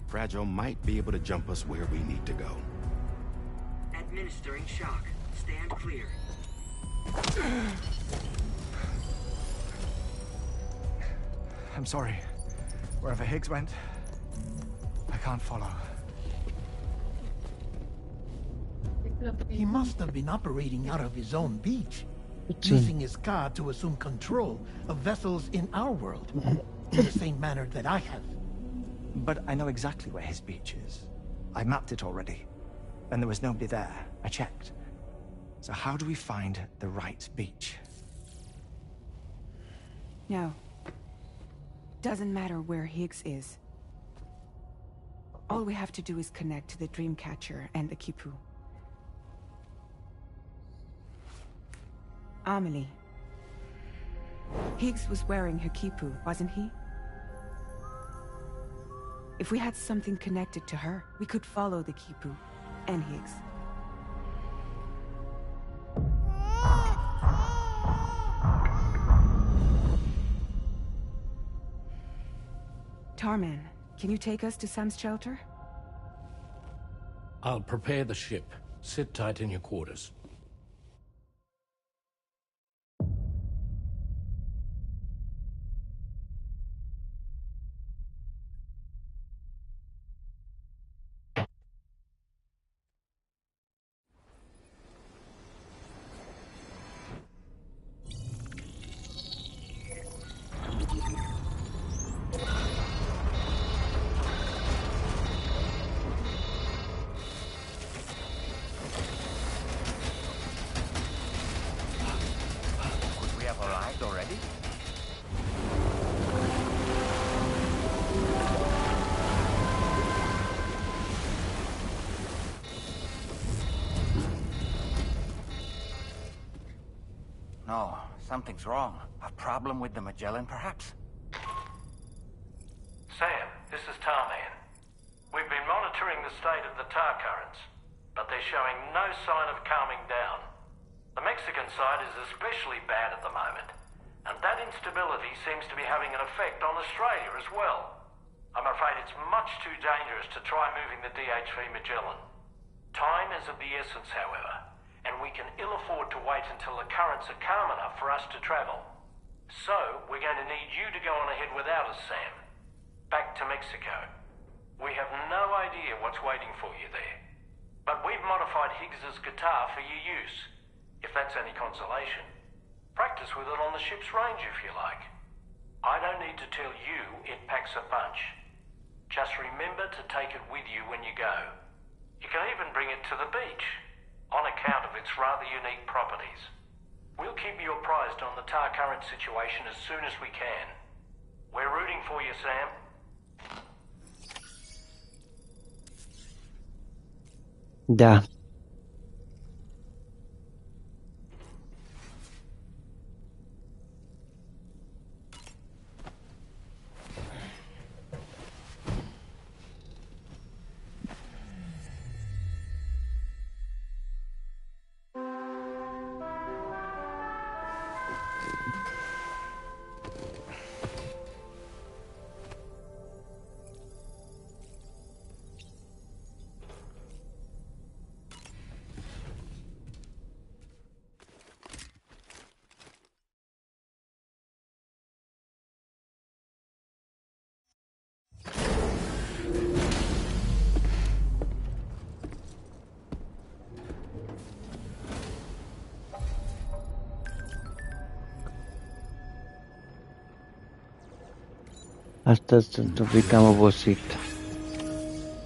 [SPEAKER 4] Fragile might be able to jump us where we need to go.
[SPEAKER 9] Administering shock. Stand clear.
[SPEAKER 17] I'm sorry. Wherever Higgs went, I can't follow.
[SPEAKER 15] He must have been operating out of his own beach, using his car to assume control of vessels in our world, in the same manner that I have.
[SPEAKER 17] But I know exactly where his beach is. I mapped it already. And there was nobody there. I checked. So how do we find the right beach?
[SPEAKER 6] No. Doesn't matter where Higgs is. All we have to do is connect to the Dreamcatcher and the Kipu. Amelie. Higgs was wearing her Kipu, wasn't he? If we had something connected to her, we could follow the Kipu and Higgs. Tarman, can you take us to Sam's shelter?
[SPEAKER 7] I'll prepare the ship. Sit tight in your quarters.
[SPEAKER 2] Could we have arrived already? No, something's wrong. A problem with the Magellan, perhaps?
[SPEAKER 7] Sam, this is Tarman. We've been monitoring the state of the tar currents, but they're showing no sign of calming down. The Mexican side is especially bad at the moment, and that instability seems to be having an effect on Australia as well. I'm afraid it's much too dangerous to try moving the DH3 Magellan. Time is of the essence, however, and we can ill afford to wait until the currents are calm enough for us to travel. So, we're going to need you to go on ahead without us, Sam. Back to Mexico. We have no idea what's waiting for you there. But we've modified Higgs's guitar for your use, if that's any consolation. Practice with it on the ship's range if you like. I don't need to tell you it packs a punch. Just remember to take it with you when you go. You can even bring it to the beach, on account of its rather unique properties. We'll keep you apprised on the tar current situation as soon as we can. We're rooting for you, Sam.
[SPEAKER 1] Da. Astăzi sunt un pic cam obosit.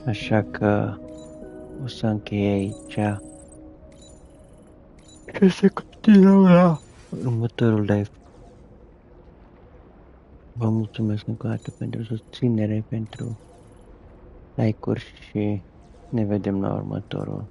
[SPEAKER 1] Așa că o să închei aici. Și să continuăm la următorul live. Vă mulțumesc încă o dată pentru susținere, pentru like-uri și ne vedem la următorul.